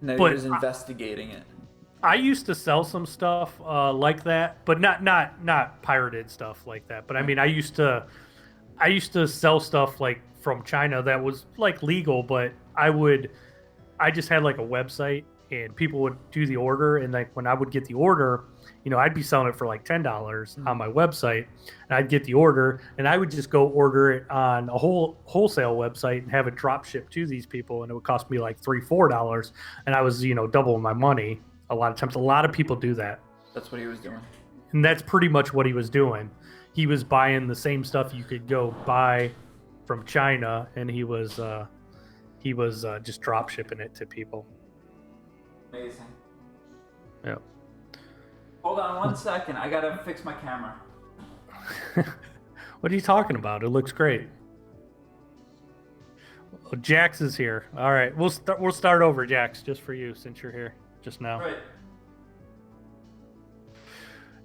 And that he was investigating it. I used to sell some stuff like that, but not pirated stuff like that. But I mean, I used to sell stuff like from China that was like legal, but I just had like a website, and people would do the order, and like when I would get the order, I'd be selling it for like $10 on my website, and I'd get the order, and I would just go order it on a wholesale website and have it drop shipped to these people, and it would cost me like $3-4, and I was doubling my money a lot of times. A lot of people do that. That's what he was doing, and that's pretty much what he was doing. He was buying the same stuff you could go buy from China, and he was just drop shipping it to people. Amazing. Yeah. Hold on 1 second. I gotta fix my camera. What are you talking about? It looks great. Well, Jax is here. All right, we'll start over, Jax, just for you, since you're here just now. Right.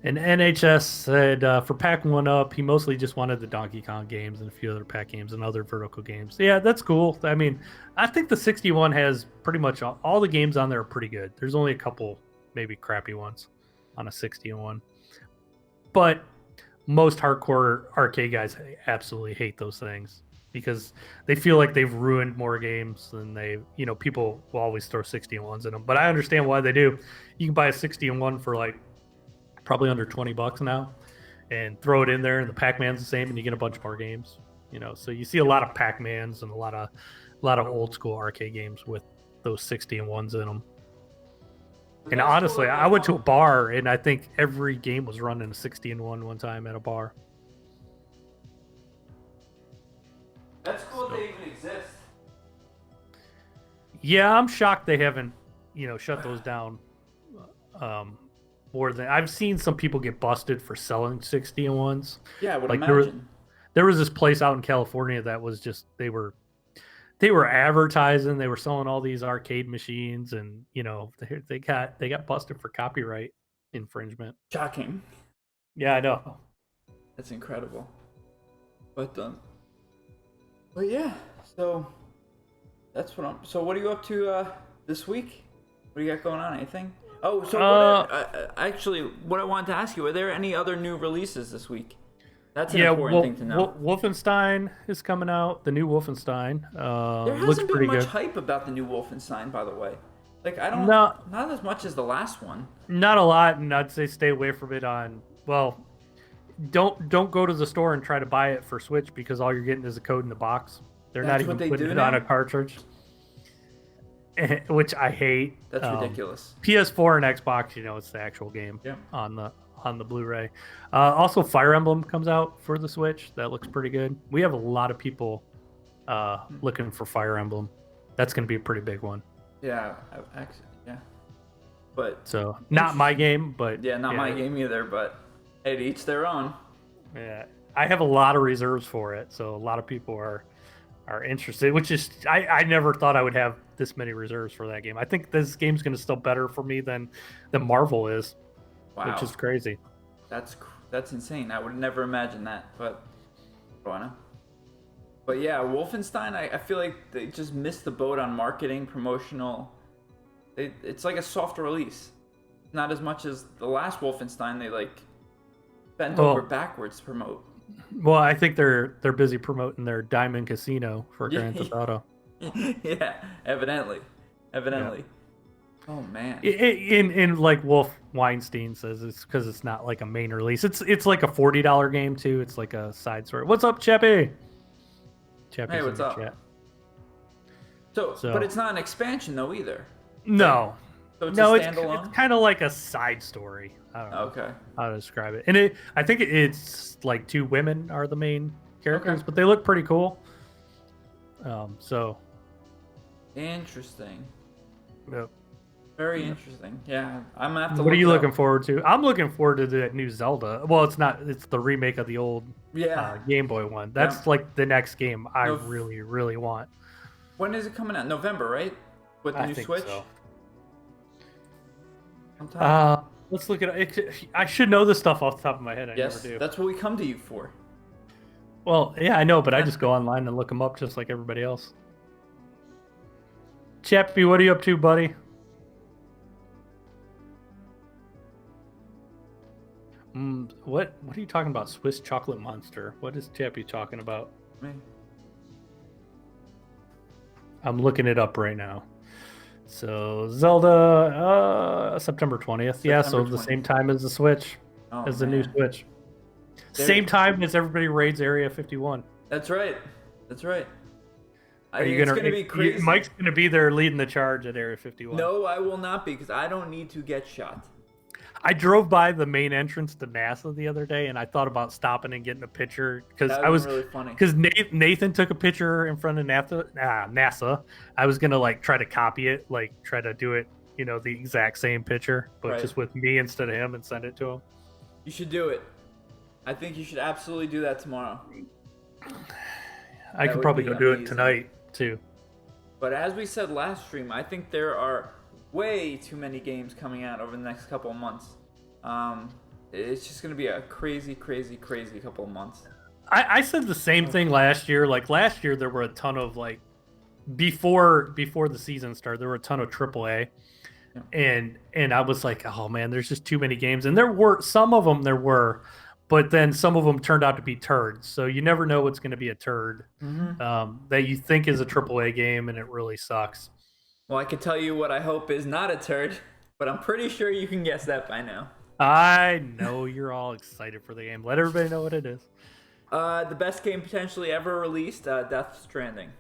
And NHS said for packing one up, he mostly just wanted the Donkey Kong games and a few other pack games and other vertical games. Yeah, that's cool. I mean, I think the 61 has pretty much all the games on there are pretty good. There's only a couple maybe crappy ones on a 61. But most hardcore arcade guys absolutely hate those things. because they feel like they've ruined more games than people will always throw 60-1s in them. But I understand why they do. You can buy a 60-1 for like probably under $20 now and throw it in there, and the Pac-Man's the same, and you get a bunch more games. So you see a lot of Pac-Mans and a lot of old school arcade games with those 60-1s in them. And honestly, I went to a bar, and I think every game was running a 60-1 one time at a bar. That's cool they even exist. Yeah, I'm shocked they haven't, shut those down. More than I've seen some people get busted for selling 60-1s. Yeah, I would like imagine. There was this place out in California that was just they were advertising, they were selling all these arcade machines, and they got busted for copyright infringement. Shocking. Yeah, I know. That's incredible. But yeah, so that's what I'm. So what are you up to this week? What do you got going on? Anything? Oh, so actually, what I wanted to ask you: are there any other new releases this week? That's an important thing to know. Wolfenstein is coming out. The new Wolfenstein there looks hasn't pretty been much good. Hype about the new Wolfenstein, by the way. Like I don't, No, not as much as the last one. not a lot, and I'd say stay away from it on. Well, don't go to the store and try to buy it for Switch, because all you're getting is a code in the box. They're not even putting it on a cartridge, which I hate. That's ridiculous. PS4 and Xbox, it's the actual game on the Blu-ray. Also, Fire Emblem comes out for the Switch. That looks pretty good. We have a lot of people looking for Fire Emblem. That's going to be a pretty big one. Yeah, actually, yeah. But so not my game, but not my game either. But hey, to each their own. Yeah, I have a lot of reserves for it, so a lot of people are interested. Which is, I never thought I would have this many reserves for that game. I think this game's going to still better for me than Marvel is. Wow. Which is crazy. That's insane. I would never imagine that, but I don't know. But yeah, Wolfenstein, I feel like they just missed the boat on marketing, promotional. It's like a soft release. Not as much as the last Wolfenstein, they like bent over backwards to promote. Well, I think they're busy promoting their Diamond Casino for Grand Theft Auto. Yeah, evidently. Yeah. Oh man! In like Wolf Weinstein says, it's because it's not like a main release. It's like a $40 game too. It's like a side story. What's up, Chappie? Hey, what's up? Chat. So, but it's not an expansion though either. No. So it's a standalone? It's kind of like a side story. I don't know how to describe it. And I think it's like two women are the main characters, but they look pretty cool. So interesting. Yep. Very interesting. Yeah, I'm gonna have to. What are you looking forward to? I'm looking forward to the new Zelda. Well, it's not. It's the remake of the old Game Boy one. That's like the next game I really, really want. When is it coming out? November, right? With the new Switch. So. Let's look at it. I should know this stuff off the top of my head. I never do. That's what we come to you for. Well, yeah, I know, but I just go online and look them up just like everybody else. Chappie, what are you up to, buddy? What are you talking about? Swiss Chocolate Monster. What is Chappie talking about? Me. I'm looking it up right now. So Zelda, September 20th. Yeah, so 20th. The same time as the Switch, as the new Switch. Same time as everybody raids Area 51. That's right. It's gonna be crazy. Mike's gonna be there leading the charge at Area 51. No, I will not be, because I don't need to get shot. I drove by the main entrance to NASA the other day, and I thought about stopping and getting a picture because really funny. Because Nathan took a picture in front of NASA. I was gonna like try to copy it, like try to do it, the exact same picture, but just with me instead of him, and send it to him. You should do it. I think you should absolutely do that tomorrow. I could probably go do it tonight too. But as we said last stream, I think there are way too many games coming out over the next couple of months. It's just going to be a crazy couple of months. I said the same thing last year. Like last year, there were a ton of like before the season started, there were a ton of AAA, and I was like, oh man, there's just too many games. And there were some of them. There were, but then some of them turned out to be turds. So you never know what's going to be a turd that you think is a AAA game and it really sucks. Well, I can tell you what I hope is not a turd, but I'm pretty sure you can guess that by now. I know you're all excited for the game. Let everybody know what it is. The best game potentially ever released, Death Stranding.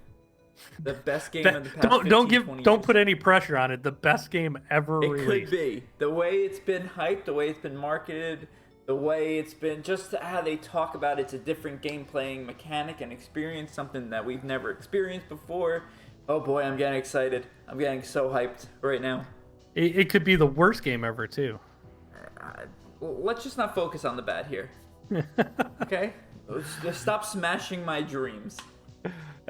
The best game of the past 15, don't 20 don't years. put any pressure on it. The best game ever It released. could be. The way it's been hyped, the way it's been marketed, the way it's been, just how they talk about it's a different game playing mechanic and experience, something that we've never experienced before. Oh boy, I'm getting excited. I'm getting so hyped right now. It could be the worst game ever too. Let's just not focus on the bad here. Okay? Let's just stop smashing my dreams.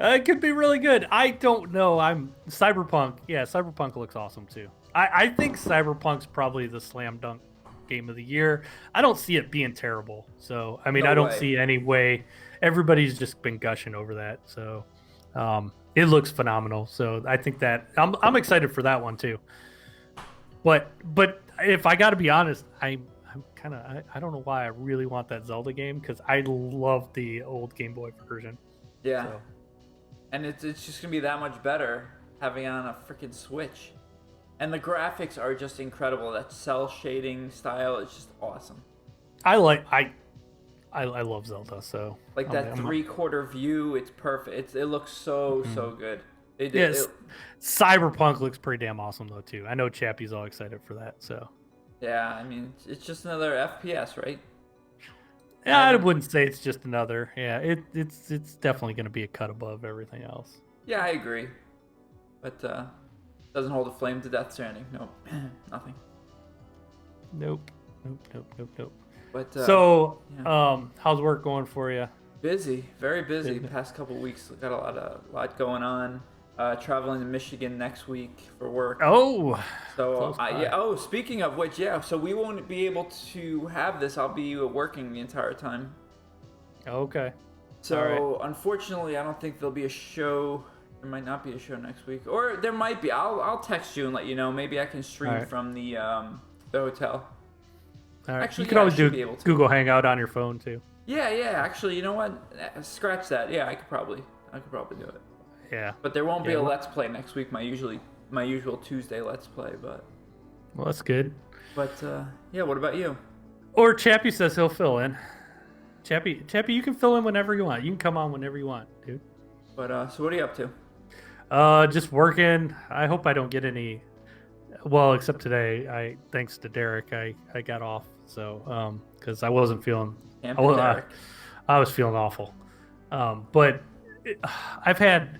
It could be really good. I don't know. I'm Cyberpunk. Yeah, Cyberpunk looks awesome too. I think Cyberpunk's probably the slam dunk game of the year. I don't see it being terrible. So I mean, No I don't way. see any way. Everybody's just been gushing over that. So it looks phenomenal. So I think that I'm excited for that one too. But if I got to be honest, I'm kind of I don't know why I really want that Zelda game because I love the old Game Boy version. Yeah. So. And it's just going to be that much better having it on a freaking Switch. And the graphics are just incredible. That cell shading style is just awesome. I love Zelda, so Like that 3/4 view, it's perfect. It looks so good. Cyberpunk looks pretty damn awesome though too. I know Chappie's all excited for that. So yeah, I mean it's just another FPS, right? yeah, I wouldn't say it's just another. Yeah, it's definitely going to be a cut above everything else. Yeah, I agree. But doesn't hold a flame to Death Stranding. Nope, nothing. Nope. But so, yeah. How's work going for you? Busy, very busy. Past couple weeks, got a lot going on. Traveling to Michigan next week for work. Oh, so yeah. Oh, speaking of which, yeah. So we won't be able to have this. I'll be working the entire time. Okay. So unfortunately, I don't think there'll be a show. There might not be a show next week, or there might be. I'll text you and let you know. Maybe I can stream from the hotel. All right. Actually, you could always do Google Hangout on your phone too. Yeah. Actually, you know what? Scratch that. Yeah, I could probably do it. Yeah. But there won't be a Let's Play next week. My usual Tuesday Let's Play, but. Well, that's good. But yeah, what about you? Or Chappie says he'll fill in. Chappie, you can fill in whenever you want. You can come on whenever you want, dude. But so what are you up to? Just working. I hope I don't get any. Well, except today, thanks to Derek, I got off. So because I wasn't feeling. I was feeling awful. But I've had.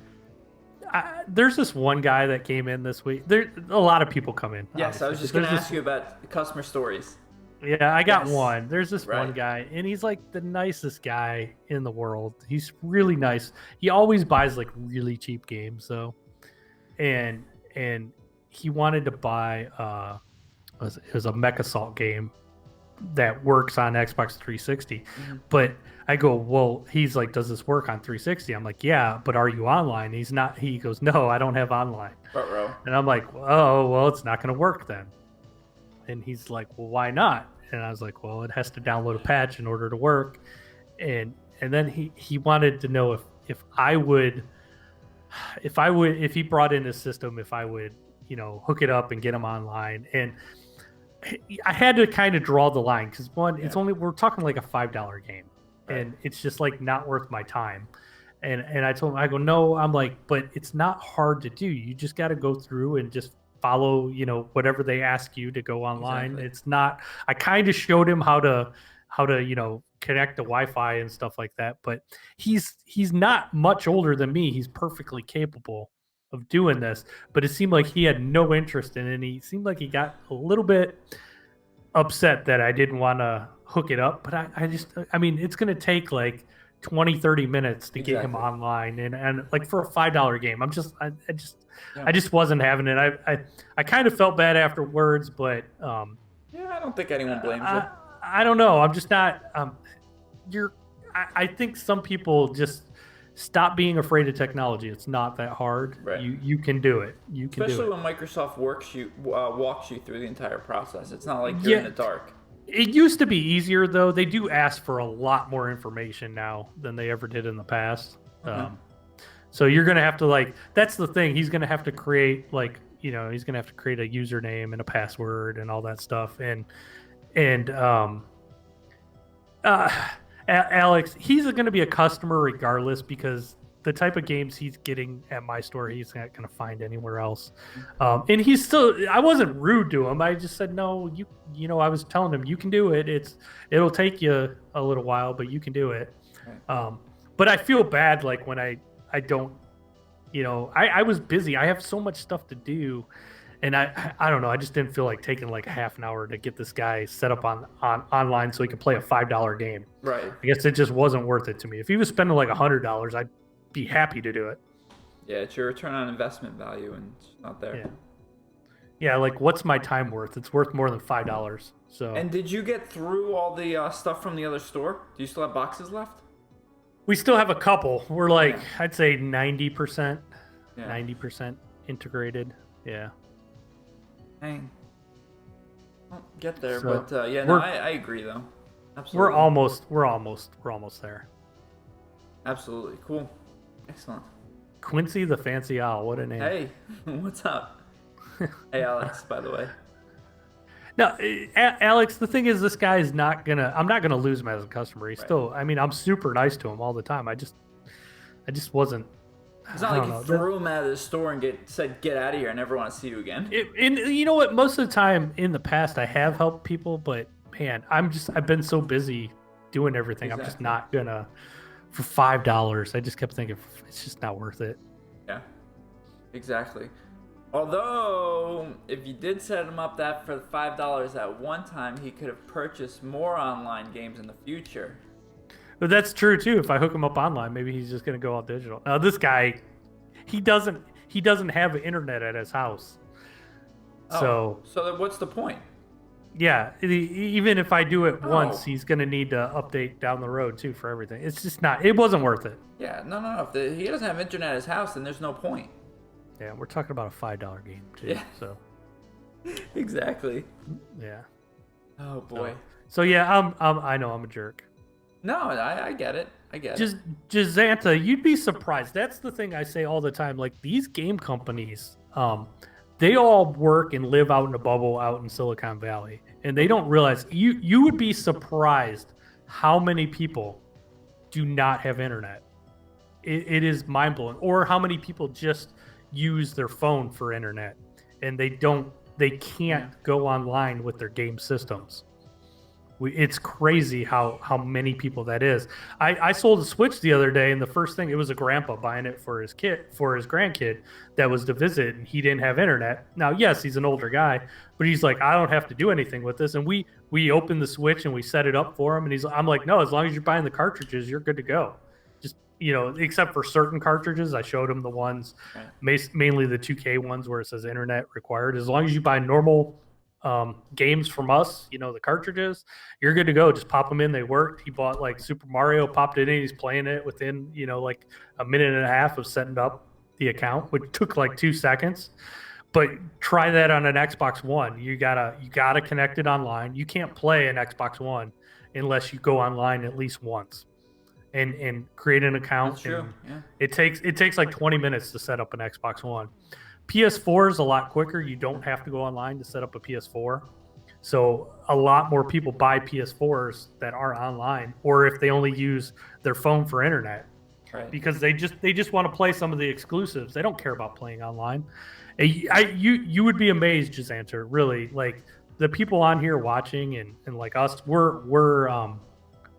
There's this one guy that came in this week. There a lot of people come in. Yes, obviously. I was just going to ask you about the customer stories. Yeah, I got one. There's this one guy, and he's like the nicest guy in the world. He's really nice. He always buys like really cheap games, though. And he wanted to buy it was a Mech Assault game that works on Xbox 360. But I go, well, he's like, does this work on 360? I'm like, yeah, but are you online? He's not. He goes, no, I don't have online. And I'm like, oh, well, it's not going to work then. And he's like, well, why not? And I was like, well, it has to download a patch in order to work. And then he wanted to know if he brought in his system, if I would, hook it up and get him online. And I had to kind of draw the line because it's only, we're talking like a $5 game, and it's just like not worth my time. And I told him, I go, no, I'm like, but it's not hard to do. You just got to go through and just follow, whatever they ask you to go online. Exactly. It's not, I kind of showed him how to, connect to Wi-Fi and stuff like that, but he's not much older than me. He's perfectly capable of doing this, but it seemed like he had no interest in it. And he seemed like he got a little bit upset that I didn't want to hook it up, but I mean, it's going to take like 20-30 minutes to get him online, and like for a $5 game, I just wasn't having it. I kind of felt bad afterwards, but I don't think anyone blames you. I don't know. I'm just not. I think some people just stop being afraid of technology. It's not that hard. Right. You can do it. You can especially do it. When Microsoft walks you through the entire process. It's not like you're in the dark. It used to be easier though. They do ask for a lot more information now than they ever did in the past. Okay. So you're gonna have to like. That's the thing. He's gonna have to create like he's gonna have to create a username and a password and all that stuff. And uh, Alex, he's going to be a customer regardless because the type of games he's getting at my store, he's not going to find anywhere else. And he's still. I wasn't rude to him. I just said no. I was telling him you can do it. It'll take you a little while, but you can do it. Right. But I feel bad like when I don't. I was busy. I have so much stuff to do. And I don't know. I just didn't feel like taking like half an hour to get this guy set up on online so he could play a $5 game. Right. I guess it just wasn't worth it to me. If he was spending like $100, I'd be happy to do it. Yeah, it's your return on investment value, and it's not there. Yeah. Yeah, like what's my time worth? It's worth more than $5. So. And did you get through all the stuff from the other store? Do you still have boxes left? We still have a couple. We're like I'd say 90%, 90% integrated. Yeah. Dang. Well, get there, So, but I agree though. Absolutely. We're almost there. Absolutely. Cool. Excellent. Quincy the Fancy Owl, what a name. Hey, what's up? Hey, Alex, by the way. No, Alex, the thing is, this guy is not gonna. I'm not gonna lose him as a customer. He's still. I mean, I'm super nice to him all the time. I just wasn't. It's not like you threw him out of the store and said, "Get out of here! I never want to see you again." And you know what? Most of the time in the past, I have helped people, but man, I've been so busy doing everything. Exactly. I'm just not gonna for $5. I just kept thinking it's just not worth it. Yeah, exactly. Although, if you did set him up that for $5 at one time, he could have purchased more online games in the future. But that's true too. If I hook him up online, maybe he's just gonna go all digital. Now this guy, he doesn't have internet at his house. So then what's the point? Yeah, even if I do it once, he's gonna need to update down the road too for everything. It's just not. It wasn't worth it. Yeah, no. If he doesn't have internet at his house, then there's no point. Yeah, we're talking about a $5 game too. Yeah. So. Exactly. Yeah. Oh boy. So yeah, I know I'm a jerk. No, I get it. Just Xanta, you'd be surprised. That's the thing I say all the time. Like these game companies, they all work and live out in a bubble out in Silicon Valley, and they don't realize you would be surprised how many people do not have internet. It is mind blowing, or how many people just use their phone for internet, and they can't go online with their game systems. It's crazy how many people that is. I sold a Switch the other day, and the first thing, it was a grandpa buying it for his grandkid that was to visit, and he didn't have internet. Now, yes, he's an older guy, but he's like, I don't have to do anything with this. And we opened the Switch and we set it up for him, and I'm like, no, as long as you're buying the cartridges, you're good to go. Just except for certain cartridges, I showed him the ones, mainly the 2K ones where it says internet required. As long as you buy normal games from us, the cartridges, you're good to go. Just pop them in. They worked. He bought like Super Mario, popped it in. He's playing it within, like a minute and a half of setting up the account, which took like 2 seconds. But try that on an Xbox One. You gotta connect it online. You can't play an Xbox One unless you go online at least once and create an account. That's true. Yeah. It takes like 20 minutes to set up an Xbox One. PS4 is a lot quicker. You don't have to go online to set up a PS4. So a lot more people buy PS4s that are online, or if they only use their phone for internet, because they just want to play some of the exclusives. They don't care about playing online. You would be amazed, Xanta, really. Like the people on here watching and like us, we're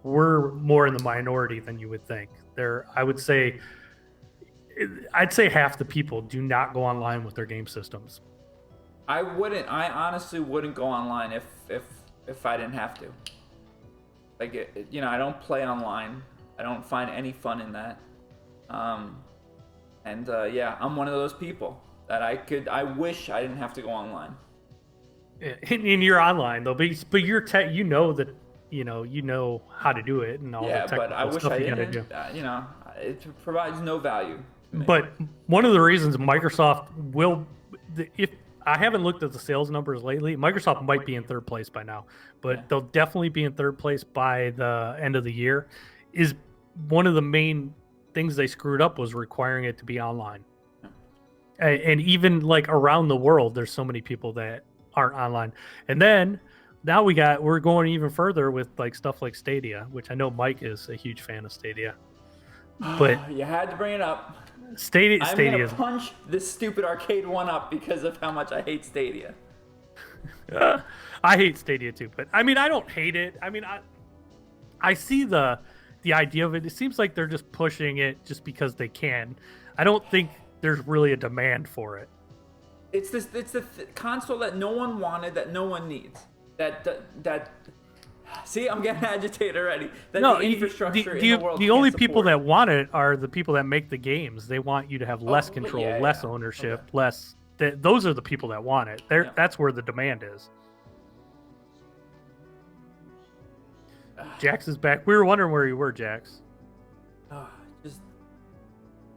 more in the minority than you would think. I'd say half the people do not go online with their game systems. I honestly wouldn't go online if I didn't have to. Like I don't play online. I don't find any fun in that. I'm one of those people that I wish I didn't have to go online. And you're online though, but you're you know that you know how to do it and all the technical but I wish stuff I you didn't. gotta do. It provides no value. But one of the reasons Microsoft will, if I haven't looked at the sales numbers lately. Microsoft might be in third place by now, but Yeah. they'll definitely be in third place by the end of the year. Is one of the main things they screwed up was requiring it to be online. And even like around the world, there's so many people that aren't online. And then now we're going even further with like stuff like Stadia, which I know Mike is a huge fan of Stadia. But You had to bring it up. Stadia I'm gonna is punch this stupid arcade one up because of how much I hate Stadia. I hate Stadia too, but I mean I don't hate it. I mean I see the idea of it. It seems like they're just pushing it just because they can. I don't think there's really a demand for it. It's the console that no one wanted, that no one needs. That see, I'm getting agitated already. That No, the infrastructure in the world the can't only people support. that want it are the people that make the games. They want you to have less control, yeah, less yeah. ownership, Okay. less. Those are the people that want it. Yeah. That's where the demand is. Jax is back. We were wondering where you were, Jax. Just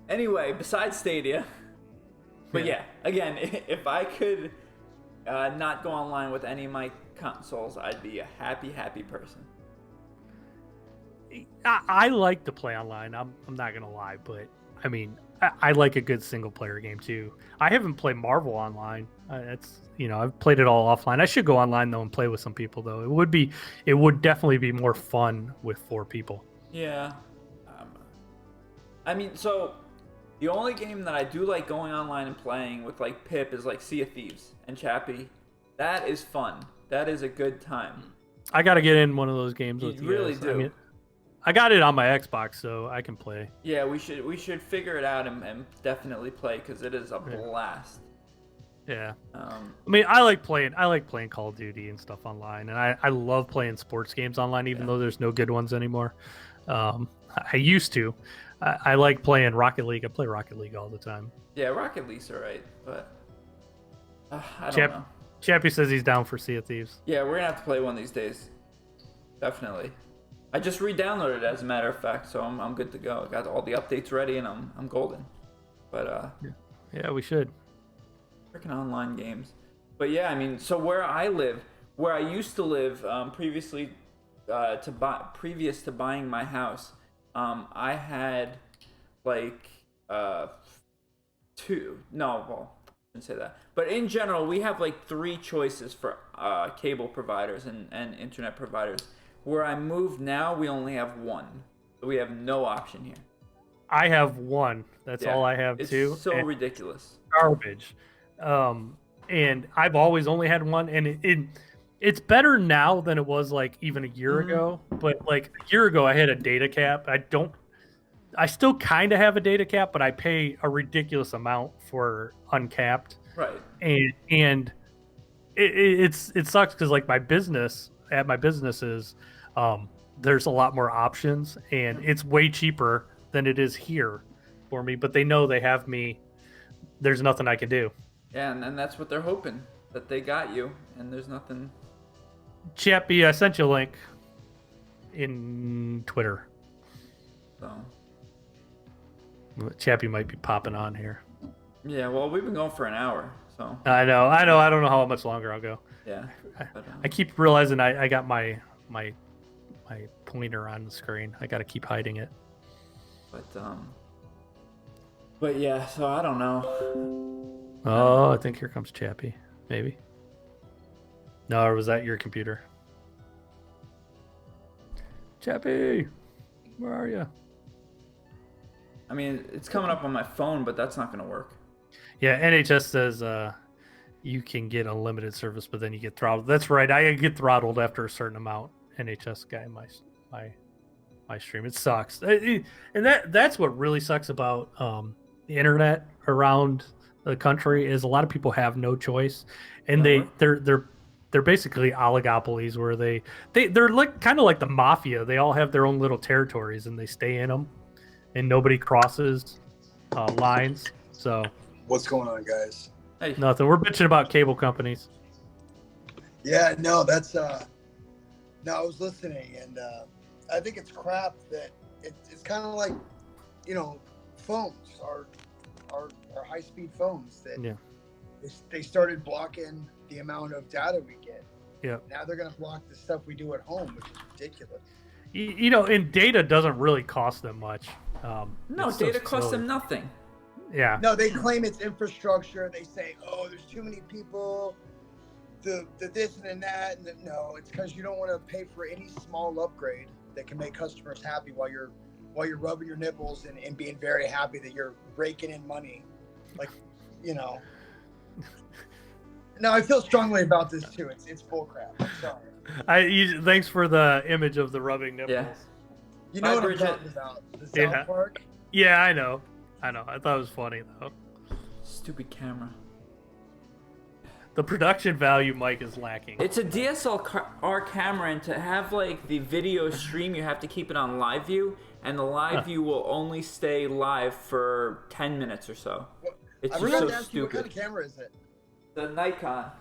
anyway, besides Stadia. But yeah, again, if I could not go online with any of my consoles, I'd be a happy person. I like to play online. I'm not gonna lie, but I mean, I like a good single player game too. I haven't played Marvel online. It's I've played it all offline. I should go online though and play with some people though. It would definitely be more fun with 4 people. Yeah. I mean, so the only game that I do like going online and playing with like Pip is like Sea of Thieves and Chappie. That is fun. That is a good time. I got to get in one of those games with You you really guys. do. I mean, I got it on my Xbox, so I can play. Yeah, we should figure it out and definitely play because it is a blast. Yeah. I mean, I like playing Call of Duty and stuff online, and I love playing sports games online, even though there's no good ones anymore. I used to. I like playing Rocket League. I play Rocket League all the time. Yeah, Rocket League's alright, but I don't know. Chappie says he's down for Sea of Thieves. Yeah, we're gonna have to play one of these days. Definitely. I just re-downloaded it as a matter of fact, so I'm good to go. I got all the updates ready and I'm golden. But yeah, we should. Freaking online games. But yeah, I mean, so where I used to live, previous to buying my house, I had like two. No, well, I shouldn't say that. But in general, we have like 3 choices for cable providers and internet providers. Where I moved now, we only have 1. So we have no option here. I have 1. That's all I have too. It's so ridiculous. Garbage. And I've always only had 1, and it's better now than it was like even a year ago. But like a year ago, I had a data cap. I still kind of have a data cap, but I pay a ridiculous amount for uncapped. Right. And it sucks because like my businesses, there's a lot more options, and it's way cheaper than it is here for me. But they know they have me. There's nothing I can do. Yeah, and that's what they're hoping, that they got you, and there's nothing. Chappie, I sent you a link in Twitter. So. Chappie might be popping on here. Yeah, well, we've been going for an hour, so. I know. I don't know how much longer I'll go. Yeah. I keep realizing I got my pointer on the screen. I got to keep hiding it. But yeah, so I don't know. Oh, I think here comes Chappie. Maybe. No, or was that your computer? Chappie, where are you? I mean, it's coming up on my phone, but that's not going to work. Yeah, NHS says you can get unlimited service, but then you get throttled. That's right. I get throttled after a certain amount. NHS guy, my stream. It sucks. And that's what really sucks about the internet around the country is a lot of people have no choice, and they're basically oligopolies where they're like kind of like the mafia. They all have their own little territories and they stay in them, and nobody crosses lines. So what's going on, guys? Hey. Nothing. We're bitching about cable companies. Yeah, no, that's no, I was listening, and I think it's crap that it's kind of like, phones are high-speed phones that They started blocking the amount of data we get. Yeah. Now they're going to block the stuff we do at home, which is ridiculous. You know, and data doesn't really cost them much. No, it's so data costs silly. them nothing. Yeah. No, they claim it's infrastructure. They say, oh, there's too many people, the this and that. And no, it's because you don't want to pay for any small upgrade that can make customers happy while you're rubbing your nipples and being very happy that you're raking in money. Like, you know. No, I feel strongly about this too. It's bullcrap. I'm sorry. Thanks for the image of the rubbing nipples. Yeah. You know Bye, what Bridget. I'm talking about? The South Park. Yeah, I know. I thought it was funny though. Stupid camera. The production value, Mike, is lacking. It's a DSLR camera, and to have like the video stream, you have to keep it on live view, and the live view will only stay live for 10 minutes or so. It's I just forgot so to ask you, what kind stupid. of camera is it? The Nikon.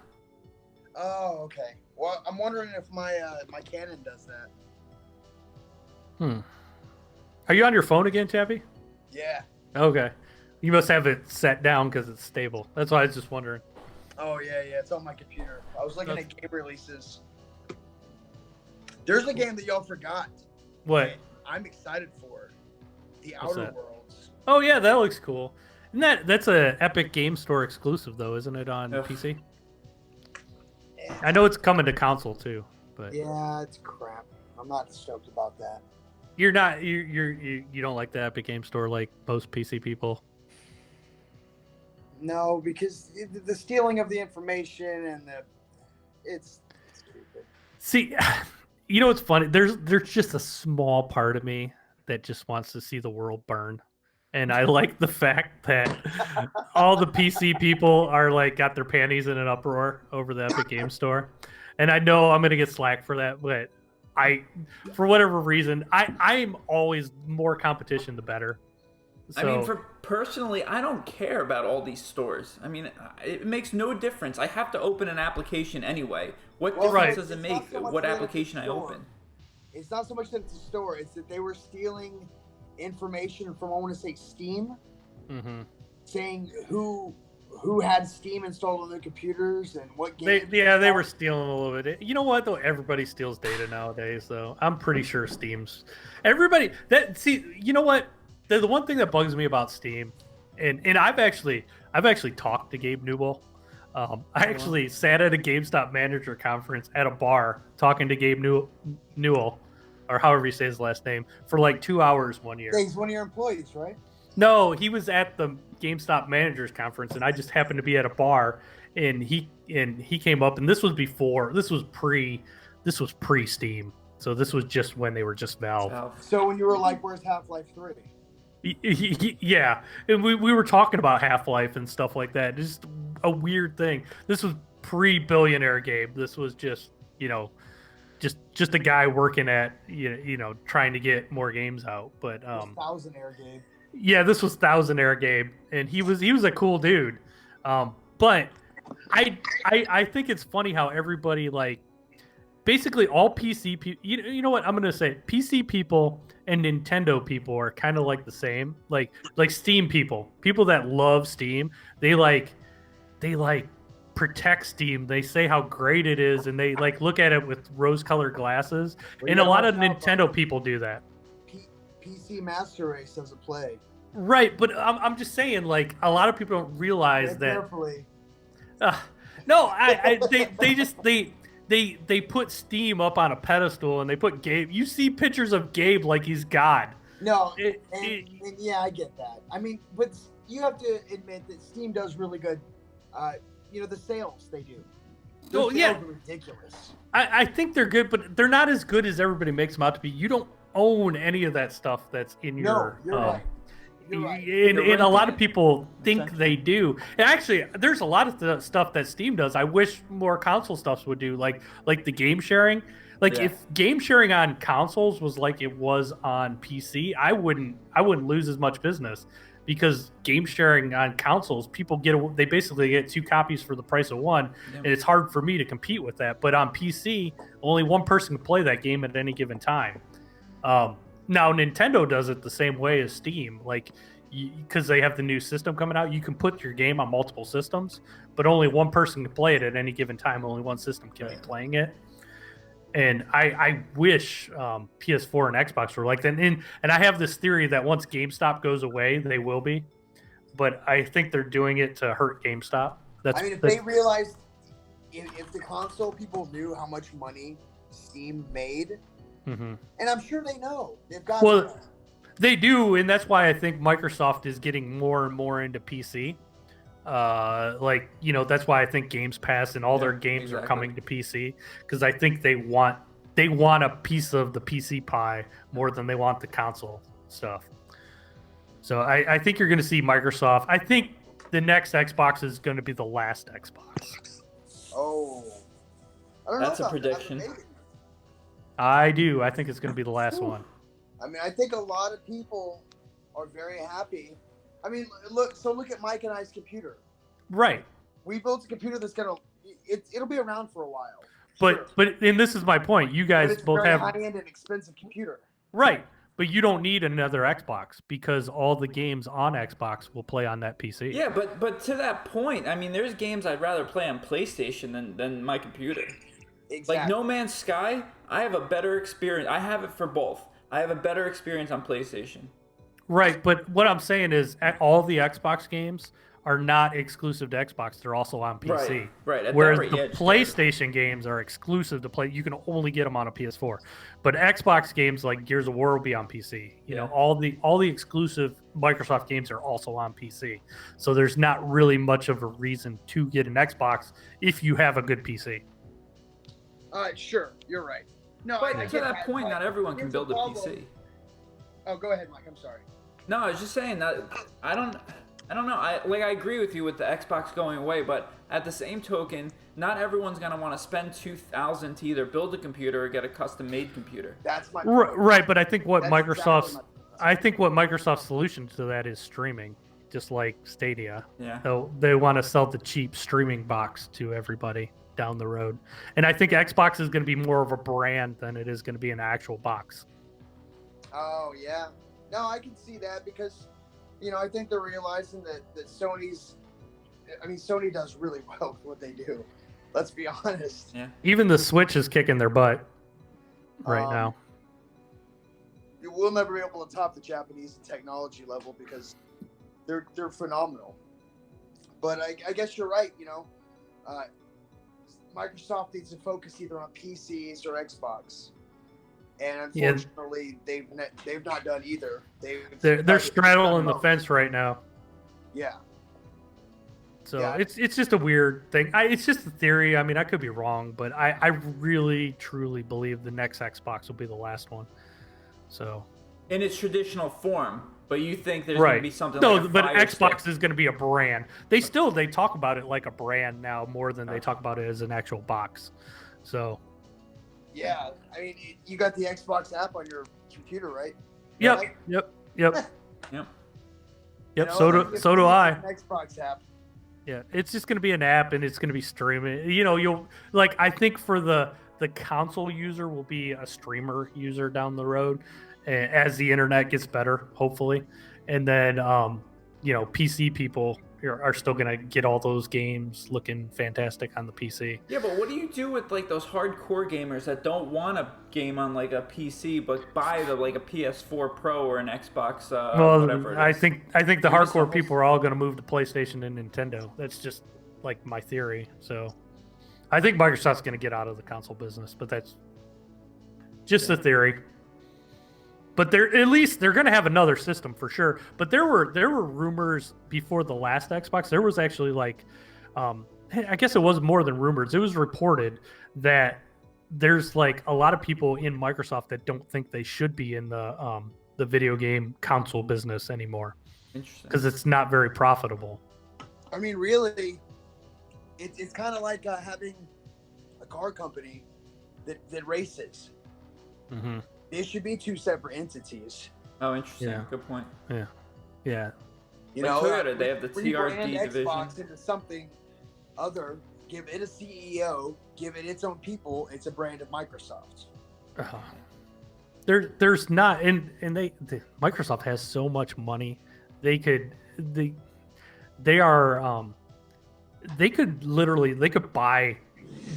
Oh, okay. Well, I'm wondering if my Canon does that. Are you on your phone again, Chappie? Yeah. Okay. You must have it set down because it's stable. That's why I was just wondering. Oh yeah, it's on my computer. I was looking at game releases. There's a game that y'all forgot. What? that I'm excited for. The What's Outer that? Worlds. Oh yeah, that looks cool. And that's a Epic Game Store exclusive though, isn't it on Ugh. PC? I know it's coming to console too, but Yeah, it's crap. I'm not stoked about that. you don't like the Epic Game Store like most PC people. No, because the stealing of the information and it's stupid. See, you know what's funny? There's just a small part of me that just wants to see the world burn. And I like the fact that all the PC people are like got their panties in an uproar over the Epic Game Store. And I know I'm gonna get slack for that, but for whatever reason, I'm always more competition the better. So, I mean, personally, I don't care about all these stores. I mean, it makes no difference. I have to open an application anyway. What difference right. does it It's make not so much what that it's a application I store. open? It's not so much that it's a store. It's that they were stealing information from, I want to say, Steam, mhm. saying who had Steam installed on their computers and what games. They were stealing a little bit. You know what though? Everybody steals data nowadays, though. I'm pretty sure Steam's everybody. You know what? The one thing that bugs me about Steam, and I've actually talked to Gabe Newell. I actually sat at a GameStop manager conference at a bar talking to Gabe Newell, or however you say his last name, for like 2 hours one year. Yeah, he's one of your employees, right? No, he was at the GameStop managers conference, and I just happened to be at a bar, and he came up, and this was pre Steam, so this was just when they were just Valve. So when you were like, "Where's Half-Life 3?" Yeah, and we were talking about Half-Life and stuff like that. It's just a weird thing. This was pre-billionaire Gabe. This was just just a guy working at trying to get more games out. But Thousandaire Gabe. yeah, this was Thousandaire Gabe, and he was a cool dude. But I think it's funny how everybody like basically all PC people. You know what I'm gonna say? PC people and Nintendo people are kind of like the same. Like Steam people that love Steam. They like protect Steam. They say how great it is, and they like look at it with rose-colored glasses. And a lot of Nintendo people do that. PC Master Race doesn't play. Right, but I'm just saying, like a lot of people don't realize that. Carefully. No, they put Steam up on a pedestal and they put Gabe. You see pictures of Gabe like he's God. No, and yeah, I get that. I mean, but you have to admit that Steam does really good. The sales they do. Their sales are ridiculous. I think they're good, but they're not as good as everybody makes them out to be. You don't own any of that stuff that's in your. No, you're right. You're right. And a lot of people think they do. And actually, there's a lot of stuff that Steam does. I wish more console stuff would do, like the game sharing. Like if game sharing on consoles was like it was on PC, I wouldn't lose as much business, because game sharing on consoles, they basically get 2 copies for the price of one, and it's hard for me to compete with that. But on PC, only one person can play that game at any given time. Now Nintendo does it the same way as Steam. Like because they have the new system coming out, you can put your game on multiple systems, but only one person can play it at any given time. Only one system can be playing it. And I wish PS4 and Xbox were like that. And I have this theory that once GameStop goes away, they will be. But I think they're doing it to hurt GameStop. If they realized, if the console people knew how much money Steam made, and I'm sure they know. They've got. Well, they do, and that's why I think Microsoft is getting more and more into PC. That's why I think Games Pass and all their games are coming to PC, because I think they want a piece of the PC pie more than they want the console stuff. So I think you're going to see Microsoft. I think the next Xbox is going to be the last Xbox. Oh, I don't That's know a prediction. That, I do. I think it's going to be the last one. I mean, I think a lot of people are very happy. I mean, look at Mike and I's computer. Right. We built a computer that's it'll be around for a while. But this is my point. You guys both have high-end and expensive computer. Right. But you don't need another Xbox because all the games on Xbox will play on that PC. Yeah, but to that point, I mean, there's games I'd rather play on PlayStation than my computer. Exactly. Like No Man's Sky, I have a better experience. I have it for both. I have a better experience on PlayStation. Right, but what I'm saying is all the Xbox games are not exclusive to Xbox. They're also on PC. Right. Whereas the PlayStation games are exclusive to play. You can only get them on a PS4. But Xbox games like Gears of War will be on PC. You know, all the exclusive Microsoft games are also on PC. So there's not really much of a reason to get an Xbox if you have a good PC. Sure, you're right. No, but to that point, not everyone can build a PC. Oh, go ahead, Mike. I'm sorry. No, I was just saying that I don't know. I agree with you with the Xbox going away, but at the same token, not everyone's gonna want to spend $2,000 to either build a computer or get a custom-made computer. That's my right. But I think what Microsoft's solution to that is streaming, just like Stadia. Yeah. So they want to sell the cheap streaming box to everybody down the road, and I think Xbox is going to be more of a brand than it is going to be an actual box. Oh yeah, no, I can see that because, I think they're realizing that Sony does really well with what they do. Let's be honest. Yeah. Even the Switch is kicking their butt right now. We'll never be able to top the Japanese technology level because they're phenomenal. But I guess you're right. Microsoft needs to focus either on PCs or Xbox. And unfortunately, they've not done either. They're straddling the fence right now. Yeah. So it's just a weird thing. It's just a theory. I mean, I could be wrong, but I really truly believe the next Xbox will be the last one. So. In its traditional form, but you think there's going to be something like a but Fire Xbox Stick. is going to be a brand. They talk about it like a brand now more than they talk about it as an actual box. So. Yeah, I mean, you got the Xbox app on your computer, right? Yep. So do I. Xbox app. Yeah, it's just going to be an app, and it's going to be streaming. I think for the console user will be a streamer user down the road, as the internet gets better, hopefully, and then PC people are still going to get all those games looking fantastic on the PC. Yeah, but what do you do with those hardcore gamers that don't want to game on a PC but buy a PS4 Pro or an Xbox whatever it is? I think the hardcore people are all going to move to PlayStation and Nintendo. That's just my theory. So I think Microsoft's going to get out of the console business, but that's just a theory. But they're going to have another system for sure. But there were rumors before the last Xbox. There was actually I guess it was more than rumors. It was reported that there's a lot of people in Microsoft that don't think they should be in the video game console business anymore. Interesting. Because it's not very profitable. I mean, really, it's kind of like having a car company that races. Mm-hmm. They should be two separate entities. Oh, interesting. Yeah. Good point. Yeah. Toyota, they have the TRD division. Xbox into something other, give it a CEO, give it its own people. It's a brand of Microsoft. There's not, and Microsoft has so much money they could they are they could buy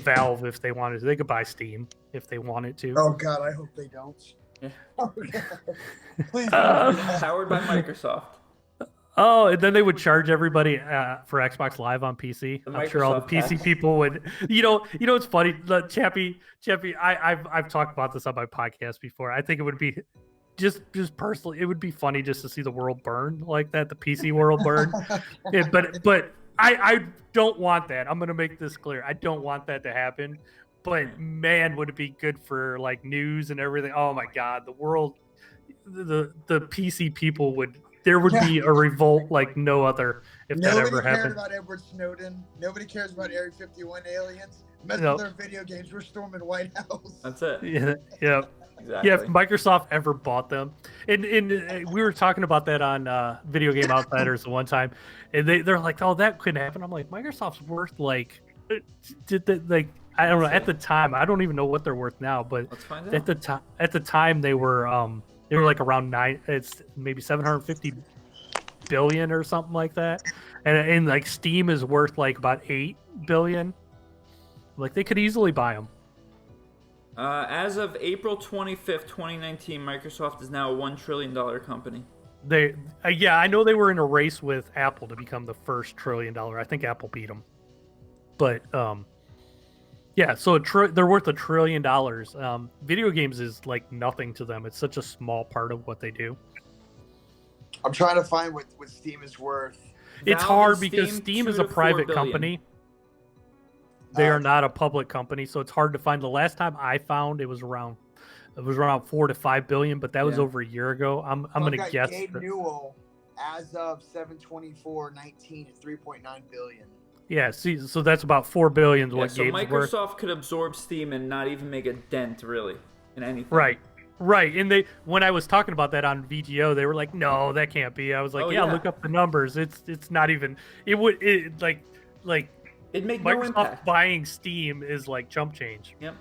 Valve if they wanted to. They could buy Steam if they wanted to. Oh God, I hope they don't. Yeah. Oh, God. Please don't do that. Powered by Microsoft. Oh, and then they would charge everybody for Xbox Live on PC. The I'm sure all the Microsoft PC tax. people would. You know, it's funny. Chappie, I've talked about this on my podcast before. I think it would be just personally, it would be funny just to see the world burn like that, the PC world burn. Yeah, but I don't want that. I'm gonna make this clear. I don't want that to happen. But man, would it be good for like news and everything? Oh my God, the world, the PC people would. There would be a revolt like no other if that ever Nobody cared happened. about Edward Snowden. Nobody cares about Area 51 aliens. Mess No. with their video games. We're storming White House. That's it. Yeah. Exactly. Yeah, if Microsoft ever bought them, and we were talking about that on Video Game Outsiders the one time, and they're like, "Oh, that couldn't happen." I'm like, Microsoft's worth like, I don't know. At the time, I don't even know what they're worth now, but Let's find out. at the time they were like around it's maybe 750 billion or something like that, and like Steam is worth like about 8 billion. Like they could easily buy them. As of April 25th, 2019, Microsoft is now a $1 trillion company. Yeah, I know they were in a race with Apple to become the first $1 trillion. I think Apple beat them, but yeah. So they're worth $1 trillion. Video games is like nothing to them. It's such a small part of what they do. I'm trying to find what Steam is worth. It's Valve hard and because Steam, Steam 2 is a to 4 private billion. company. They are not a public company, so it's hard to find. The last time I found it was around 4 to 5 billion, but that was Yeah. over a year ago. I'm gonna got guess. Gabe Newell as of 7/24/19 at 3.9 billion. Yeah, see, so that's about 4 billion is Yeah, what so Gabe's worth. Microsoft could absorb Steam and not even make a dent, really, in anything. Right. And when I was talking about that on VGO, they were like, "No, that can't be." I was like, Oh, "Yeah, yeah. look up the numbers. It's not even. It like It'd make no Microsoft impact. buying Steam is like chump change." Yep.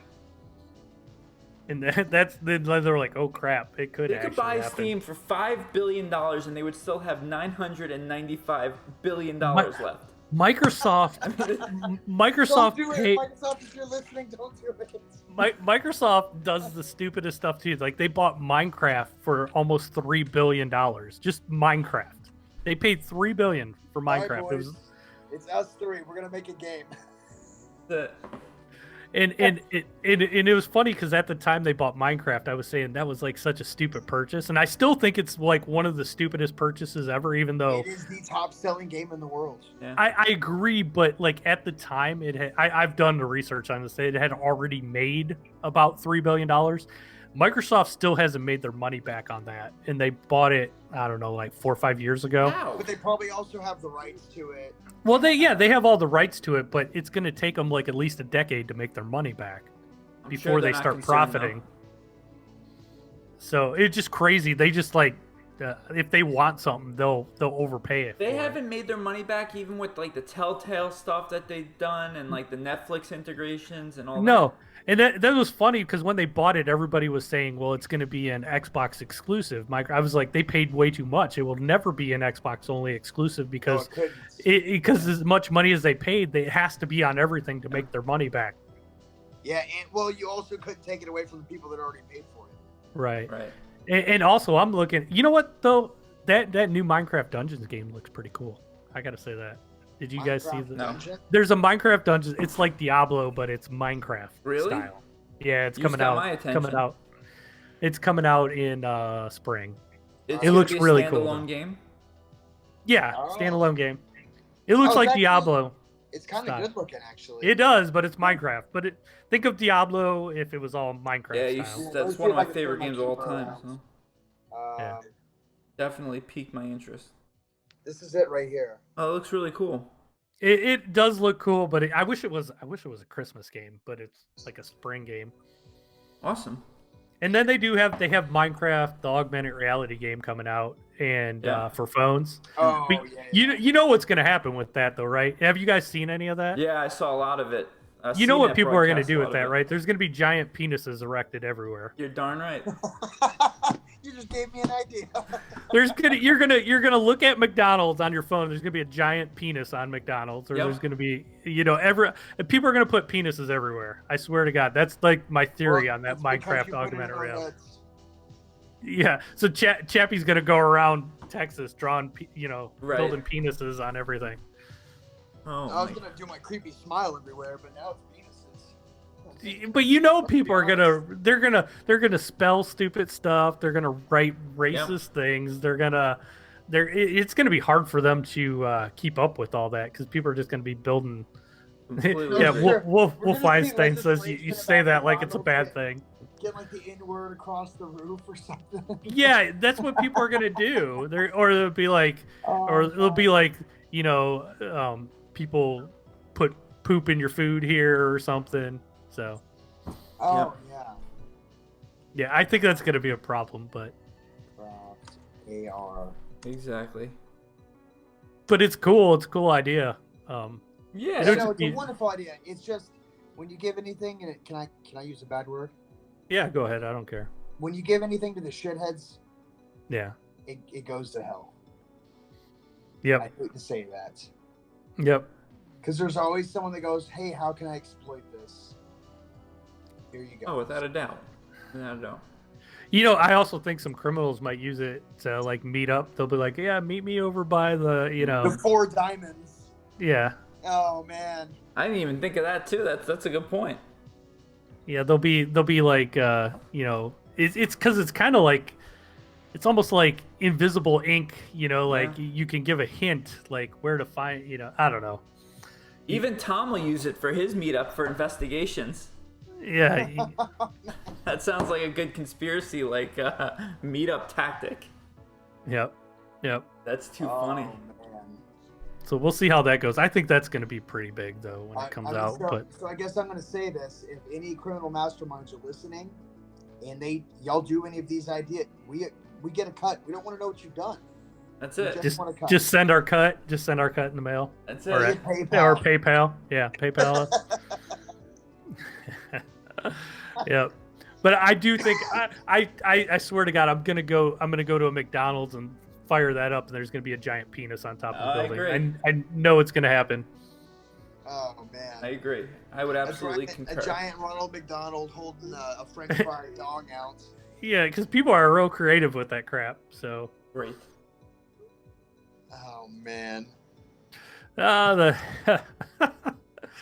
And that's then they're like, "Oh crap, it could They actually could buy happen." Steam for $5 billion and they would still have $995 billion left. Microsoft Don't Microsoft do it, paid, Microsoft. If you're listening, don't do it. Microsoft does the stupidest stuff too. Like they bought Minecraft for almost $3 billion. Just Minecraft. They paid $3 billion for All right, Minecraft. It boys. was, It's us three. We're gonna make a game. and it was funny because at the time they bought Minecraft, I was saying that was like such a stupid purchase, and I still think it's like one of the stupidest purchases ever. Even though It is the top-selling game in the world. Yeah. I agree, but like at the time, I've done the research on this. It had already made about $3 billion. Microsoft still hasn't made their money back on that, and they bought it, I don't know, like 4 or 5 years ago. How? But they probably also have the rights to it. Well, they have all the rights to it, but it's going to take them like at least a decade to make their money back I'm before sure they they're not start concerned, profiting. So it's just crazy. They just like if they want something, they'll overpay it. They for it. haven't made their money back even with like the Telltale stuff that they've done and like the Netflix integrations and all No. And that was funny because when they bought it, everybody was saying, well, it's going to be an Xbox exclusive. I was like, they paid way too much. It will never be an Xbox only exclusive because No, it couldn't. because as much money as they paid, it has to be on everything to make their money back. Yeah, and well, you also couldn't take it away from the people that already paid for it. Right. that. Right. And also, I'm looking. You know what though? That new Minecraft Dungeons game looks pretty cool. I got to say that. Did you guys see Minecraft the? No. Dungeon? There's a Minecraft Dungeons. It's like Diablo, but it's Minecraft Really? style. Yeah, it's You coming got out. my attention. Coming out. It's coming out in spring. It's It gonna looks be a really cool, standalone though. game. Yeah, Oh. standalone game. It looks Oh, like that's- Diablo. It's kind Style. of good looking, actually. It does, but it's Minecraft. But think of Diablo if it was all Minecraft Yeah, style. Let's that's see one if of I my can favorite turn my games of all keyboard time. around. So Yeah. definitely piqued my interest. This is it right here. Oh, it looks really cool. It does look cool, but I wish it was a Christmas game, but it's like a spring game. Awesome. And then they have Minecraft, the augmented reality game coming out, and Yeah. for phones. Oh, But yeah. you know what's going to happen with that though, right? Have you guys seen any of that? Yeah, I saw a lot of it. You know what CNET people are going to broadcast do a with lot that, of it. right? There's going to be giant penises erected everywhere. You're darn right. You just gave me an idea. You're gonna look at McDonald's on your phone. There's gonna be a giant penis on McDonald's, or Yep. there's gonna be people are gonna put penises everywhere. I swear to God, that's like my theory on that It's because Minecraft you put it in augmented our reality. heads. Yeah, so Chappie's gonna go around Texas drawing, Right. building penises on everything. Oh, I was my- gonna do my creepy smile everywhere, but now it's penises. But people are they're gonna spell stupid stuff. They're gonna write racist things. It's gonna be hard for them to keep up with all that because people are just gonna be building. completely Yeah, agree. We're gonna Wolfenstein see says you legislation say about that like it's a McDonald's bad thing. Get like the N-word across the roof or something. Yeah, that's what people are gonna do. Or it'll be like, people put poop in your food here or something. So Oh Yep. yeah. I think that's gonna be a problem. But AR. Exactly. it's cool. It's a cool idea. Yeah. It No, would it's be- a wonderful idea. It's just when you give anything, and can I use a bad word? Yeah, go ahead. I don't care. When you give anything to the shitheads, Yeah. it goes to hell. Yep. I hate to say that. Yep. Because there's always someone that goes, hey, how can I exploit this? Here you go. Oh, without a doubt. Without a doubt. I also think some criminals might use it to like meet up. They'll be like, "Yeah, meet me over by the, The 4 diamonds. yeah, Oh, man. I didn't even think of that too. That's a good point. yeah." They'll be like, it's because it's kind of like, it's almost like invisible ink. Like you can give a hint like where to find. I don't know. Even Tom will use it for his meetup for investigations. Yeah. That sounds like a good conspiracy, meetup tactic. Yep. That's too funny. Oh, man. So we'll see how that goes. I think that's going to be pretty big though when it comes out. So I guess I'm going to say this: if any criminal masterminds are listening, and y'all do any of these ideas, we get a cut. We don't want to know what you've done. That's We it. just want a cut. Just send our cut. Just send our cut in the mail. That's Or it. PayPal. PayPal. Yeah, PayPal. Yep. But I do think I swear to God I'm gonna go to a McDonald's and fire that up and there's gonna be a giant penis on top of the I building. agree. I know it's gonna happen. Oh man. I agree. I would absolutely concur. A giant Ronald McDonald holding a French fry dong out. Yeah, because people are real creative with that crap. So Great. Oh man. the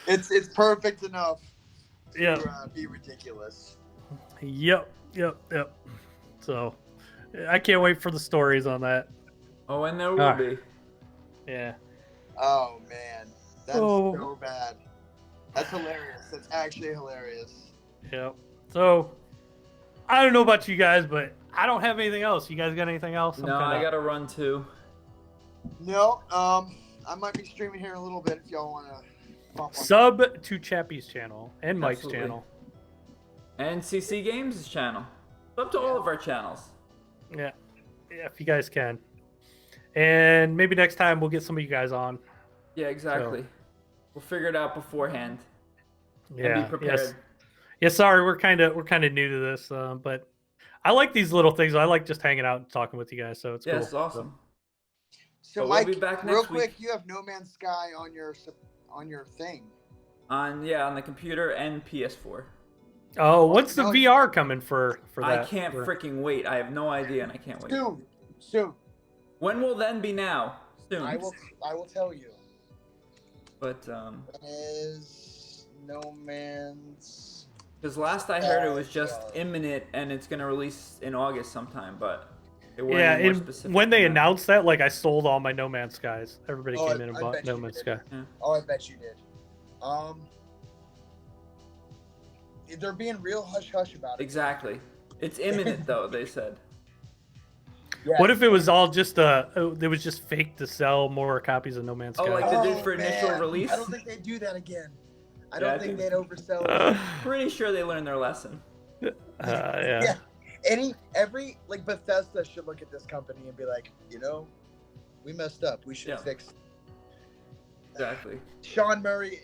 It's perfect enough to Yeah. be ridiculous. Yep. So I can't wait for the stories on that. Oh, and there will be. Yeah. Oh man. That's Oh. so bad. That's hilarious. That's actually hilarious. Yep. So I don't know about you guys, but I don't have anything else. You guys got anything else? No, I gotta run too. No, I might be streaming here in a little bit if y'all want to pop on. Sub to Chappie's channel and Mike's Absolutely. channel. And CC Games' channel. Up to all of our channels. Yeah, if you guys can. And maybe next time we'll get some of you guys on. Yeah, exactly. We'll figure it out beforehand. Yeah. And be prepared. Yes. Yeah. Sorry, we're kind of new to this, but I like these little things. I like just hanging out and talking with you guys. So it's Yeah, cool. it's awesome. So But we'll Mike, be back real next quick, week. you have No Man's Sky on your thing. On the computer and PS4. Oh, what's the No, VR coming for that? I can't freaking wait. I have no idea, and I can't wait. Soon. When will then be now? Soon. I will tell you. But That is No Man's. because last I heard it was just imminent, and it's gonna release in August sometime. But it wasn't Yeah, any more and specific when they than that. announced that, like I sold all my No Man's Skies. Everybody Oh, came in and I bought bet No you Man's did. Sky. Oh, I bet you did. They're being real hush hush about it. Exactly. It's imminent though. They said. Yeah. What if it was all just it was just fake to sell more copies of No Man's Oh, Sky? like they did for initial man. release? I don't think they'd do that again. I Yeah, don't I think think- they'd oversell it. Pretty sure they learned their lesson. Yeah. Every Bethesda should look at this company and be like, we messed up. We should Yeah. fix Exactly. Sean Murray.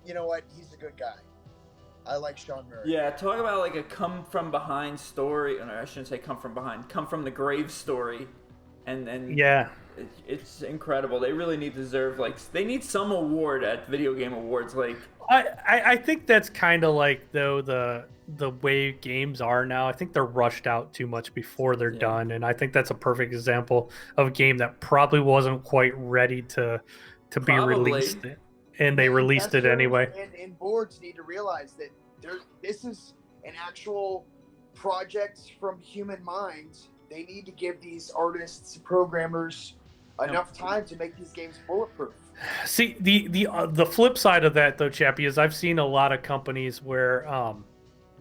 You know what? He's a good guy. I like Sean Murray. Yeah, talk about like a come from behind story. Or no, I shouldn't say come from behind. Come from the grave story, and Yeah. it's incredible. They really deserve they need some award at video game awards. Like I think that's kind of like though the way games are now. I think they're rushed out too much before they're done, and I think that's a perfect example of a game that probably wasn't quite ready to be released, and they released it anyway. And boards need to realize that this is an actual project from human minds. They need to give these artists, programmers enough time to make these games bulletproof. See, the flip side of that though, Chappie, is I've seen a lot of companies where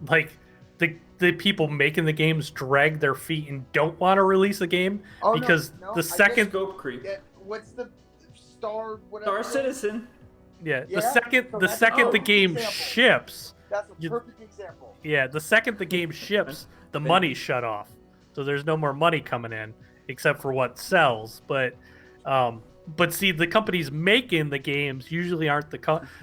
like the people making the games drag their feet and don't want to release the game because the second scope creep. Yeah, what's the Star Star Citizen? Yeah, the second the game ships. That's a perfect example. Yeah, the second the game ships, the money's shut off. So there's no more money coming in except for what sells. But see, the companies making the games usually aren't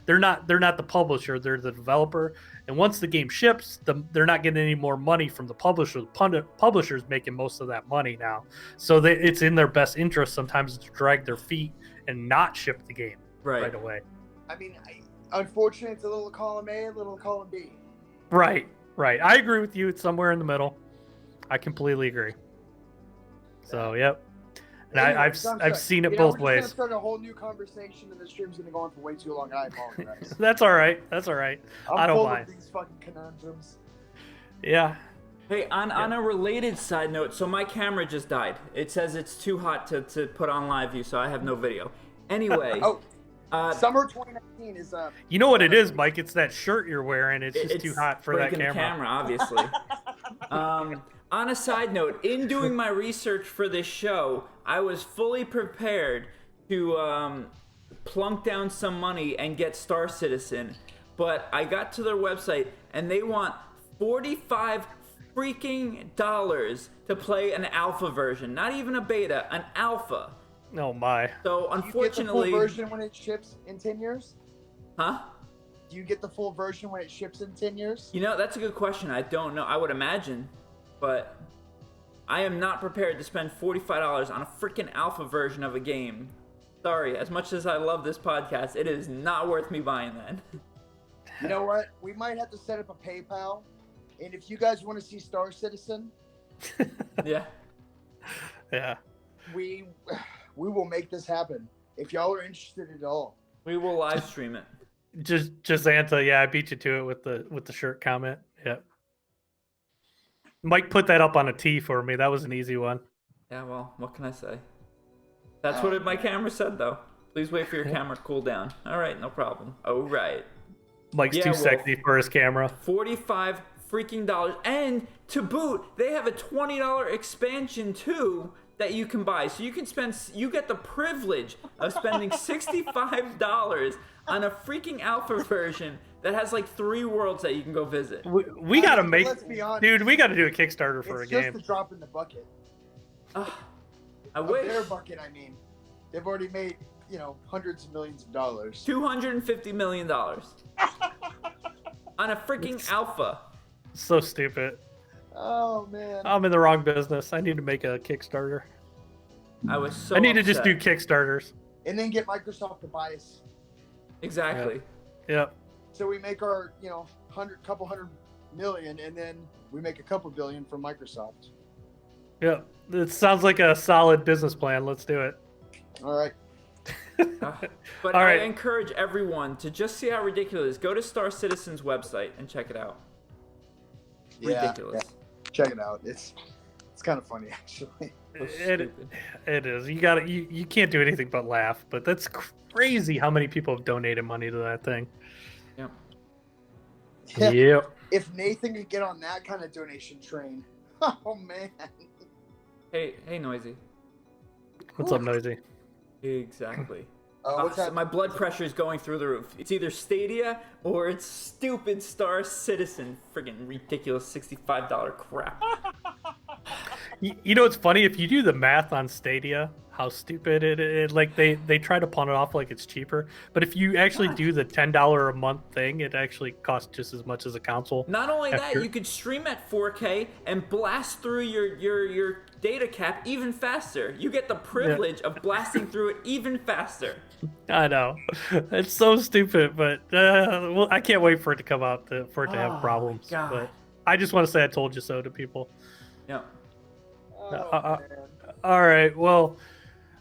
they're not the publisher, they're the developer. And once the game ships, they're not getting any more money from the publisher. The publisher's making most of that money now. So it's in their best interest sometimes to drag their feet and not ship the game right away. I mean, unfortunately, it's a little column A, a little column B. Right. I agree with you. It's somewhere in the middle. I completely agree. So, yep. And anyway, I've seen it both ways. We're just going to start a whole new conversation, and the stream's going to go on for way too long. I apologize. That's all right. I don't mind. I'm full of these fucking conundrums. Yeah. Hey, on a related side note, so my camera just died. It says it's too hot to put on live view, so I have no video. Anyway. Summer 2019 is You know what it is, Mike? It's that shirt you're wearing. It's just too hot for that camera. The camera, obviously. On a side note, in doing my research for this show, I was fully prepared to plunk down some money and get Star Citizen, but I got to their website and they want $45 freaking dollars to play an alpha version, not even a beta, an alpha. Oh my. So unfortunately, do you get the full version when it ships in 10 years? Huh? Do you get the full version when it ships in 10 years? You know, that's a good question. I don't know. I would imagine, but I am not prepared to spend $45 on a freaking alpha version of a game. Sorry, as much as I love this podcast, it is not worth me buying that. You know what? We might have to set up a PayPal, and if you guys want to see Star Citizen, yeah, we will make this happen. If y'all are interested at all, we will live stream it. Just Anta, yeah, I beat you to it with the shirt comment. Yep. Mike put that up on a tee for me. That was an easy one. Yeah, well, what can I say? That's what my camera said, though. Please wait for your camera to cool down. All right, no problem. Oh, right. Mike's too sexy for his camera. $45 freaking dollars, and to boot, they have a $20 expansion too that you can buy. So you get the privilege of spending $65 on a freaking alpha version that has like 3 worlds that you can go visit. We gotta make, let's be honest, dude. We gotta do a Kickstarter for a game. It's just a drop in the bucket. I wish. Their bucket, I mean. They've already made, hundreds of millions of dollars. $250 million on a freaking alpha. So stupid. Oh man. I'm in the wrong business. I need to make a Kickstarter. I need to just do Kickstarters. And then get Microsoft to buy us. Exactly. Yep. So we make our, couple hundred million, and then we make a couple billion from Microsoft. Yep. It sounds like a solid business plan. Let's do it. All right. But I encourage everyone to just see how ridiculous it is. Go to Star Citizen's website and check it out. Ridiculous. Yeah. Check it out. It's kind of funny, actually. It is. You can't do anything but laugh. But that's crazy how many people have donated money to that thing. Yep. Yep. If Nathan could get on that kind of donation train, oh man. Hey, Noisy. What's up, Noisy? Exactly. My blood pressure is going through the roof. It's either Stadia or it's stupid Star Citizen. Friggin' ridiculous $65 crap. You know what's funny? If you do the math on Stadia, how stupid it like they try to pawn it off like it's cheaper, but if you actually do the $10 a month thing, it actually costs just as much as a console. Not only that, after- you could stream at 4K and blast through your data cap even faster. You get the privilege of blasting through it even faster. I know, it's so stupid, but well, I can't wait for it to come out for it to have problems. God. But I just want to say I told you so to people. Yeah. Oh, man. All right, well,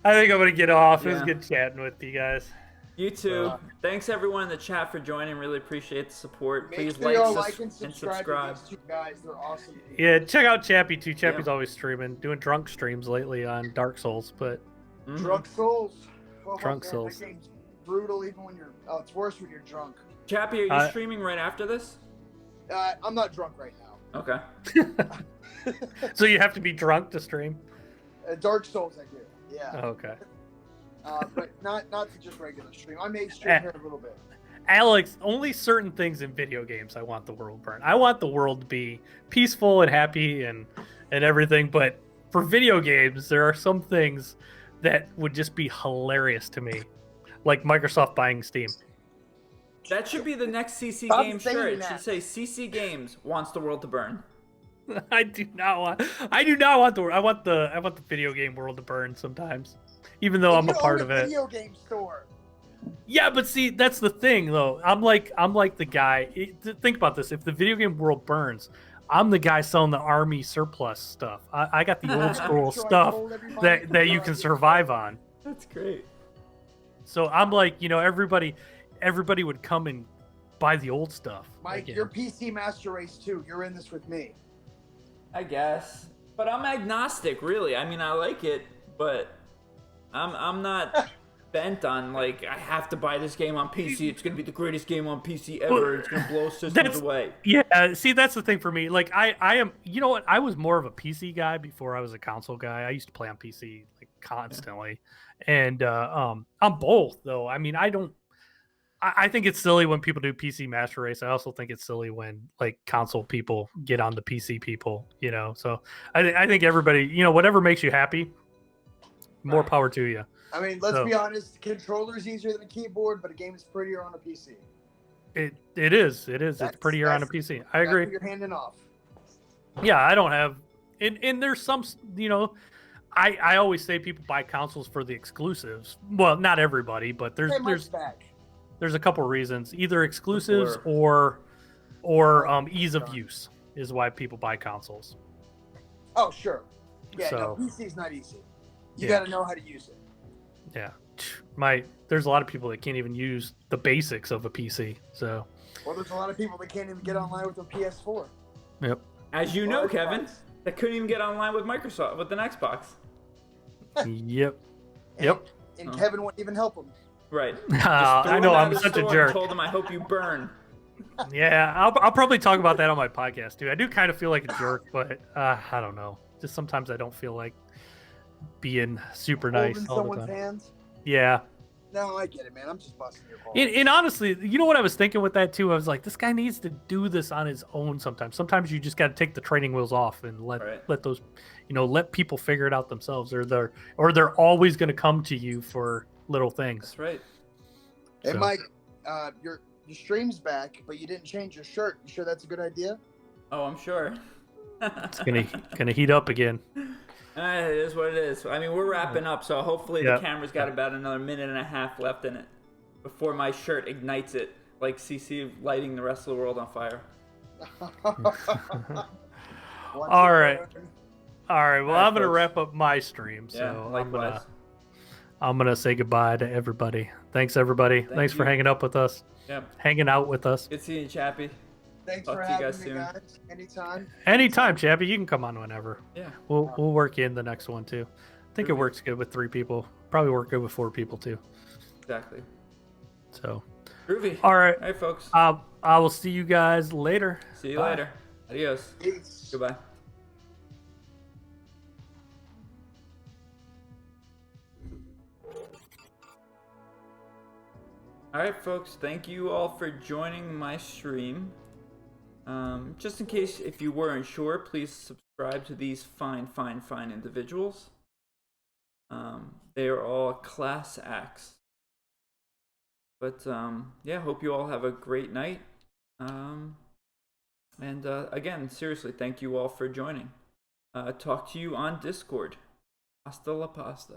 I think I'm gonna get off. It was Yeah. good chatting with you guys. You too. Thanks everyone in the chat for joining. Really appreciate the support. Make Please sure y'all like and subscribe to these two guys. They're awesome people. Yeah, check out Chappie too. Chappie's Yeah. always streaming, doing drunk streams lately on Dark Souls. But Drunk Souls. Oh, Drunk man, Souls. That game's brutal even when you're. Oh, it's worse when you're drunk. Chappie, are you streaming right after this? I'm not drunk right now. Okay. so you have to be drunk to stream. Dark Souls, I do. Yeah. Okay. But not to just regular stream. I may stream here a little bit. Alex, only certain things in video games I want the world burn. I want the world to be peaceful and happy and everything, but for video games, there are some things that would just be hilarious to me, like Microsoft buying Steam. That should be the next CC Stop Games saying shirt. It that. should say CC Games wants the world to burn. I do not want the I want the video game world to burn sometimes, even though I'm a part of it. Video game store. Yeah, but see, that's the thing though. I'm like the guy. Think about this: if the video game world burns, I'm the guy selling the army surplus stuff. I got the old school stuff that you can survive on. That's great. So I'm like, everybody would come and buy the old stuff. Mike, again. you're PC Master Race too. You're in this with me. I guess. But I'm agnostic, really. I mean, I like it, but I'm not bent on, like, I have to buy this game on PC. It's going to be the greatest game on PC ever. It's going to blow systems away. Yeah, see, that's the thing for me. Like, I am, you know what? I was more of a PC guy before I was a console guy. I used to play on PC, like, constantly. And I'm both, though. I mean, I think it's silly when people do PC Master Race. I also think it's silly when like console people get on the PC people, So I think everybody, whatever makes you happy, more power to you. I mean, let's be honest. The controller's easier than a keyboard, but a game is prettier on a PC. It is. It's prettier on a PC. I agree. You're handing off. Yeah, I don't have, and there's some, I always say people buy consoles for the exclusives. Well, not everybody, but there's a couple reasons. Either exclusives or ease of use is why people buy consoles. Oh, sure. Yeah, So, no, PC's not easy. You got to know how to use it. Yeah. There's a lot of people that can't even use the basics of a PC. So. Well, there's a lot of people that can't even get online with a PS4. Yep. As you know, Kevin, that couldn't even get online with Microsoft, with an Xbox. Yep. And Kevin wouldn't even help him. Right. I know, I'm such a jerk. Told him, I hope you burn. Yeah, I'll probably talk about that on my podcast too. I do kind of feel like a jerk, but I don't know. Just sometimes I don't feel like being super nice Holding all the someone's time. hands. Yeah. No, I get it, man. I'm just busting your balls. And honestly, you know what I was thinking with that too? I was like, this guy needs to do this on his own sometimes. Sometimes you just got to take the training wheels off and let those, let people figure it out themselves, or they're always going to come to you for little things. That's right. Hey, Mike, your stream's back, but you didn't change your shirt. You sure that's a good idea? Oh, I'm sure. It's gonna heat up again. It is what it is. I mean, we're wrapping up, so hopefully the camera's got about another minute and a half left in it before my shirt ignites it, like CC lighting the rest of the world on fire. All right. Well, I'm gonna wrap up my stream, so likewise. I'm gonna say goodbye to everybody. Thanks, everybody. Thanks for hanging up with us. Yep. Hanging out with us. Good seeing you, Chappie. Thanks Talk for to you having guys me, soon. guys. Anytime. Anytime, Chappie. You can come on whenever. Yeah. We'll work in the next one too. I think it works good with 3 people. Probably work good with 4 people too. Exactly. So. Groovy. All right. All right, folks. I will see you guys later. See you later. Adios. Peace. Goodbye. Alright folks, thank you all for joining my stream. Just in case if you weren't sure, please subscribe to these fine individuals. They are all class acts. But yeah, hope you all have a great night. And again, seriously, thank you all for joining. Talk to you on Discord. Hasta la pasta.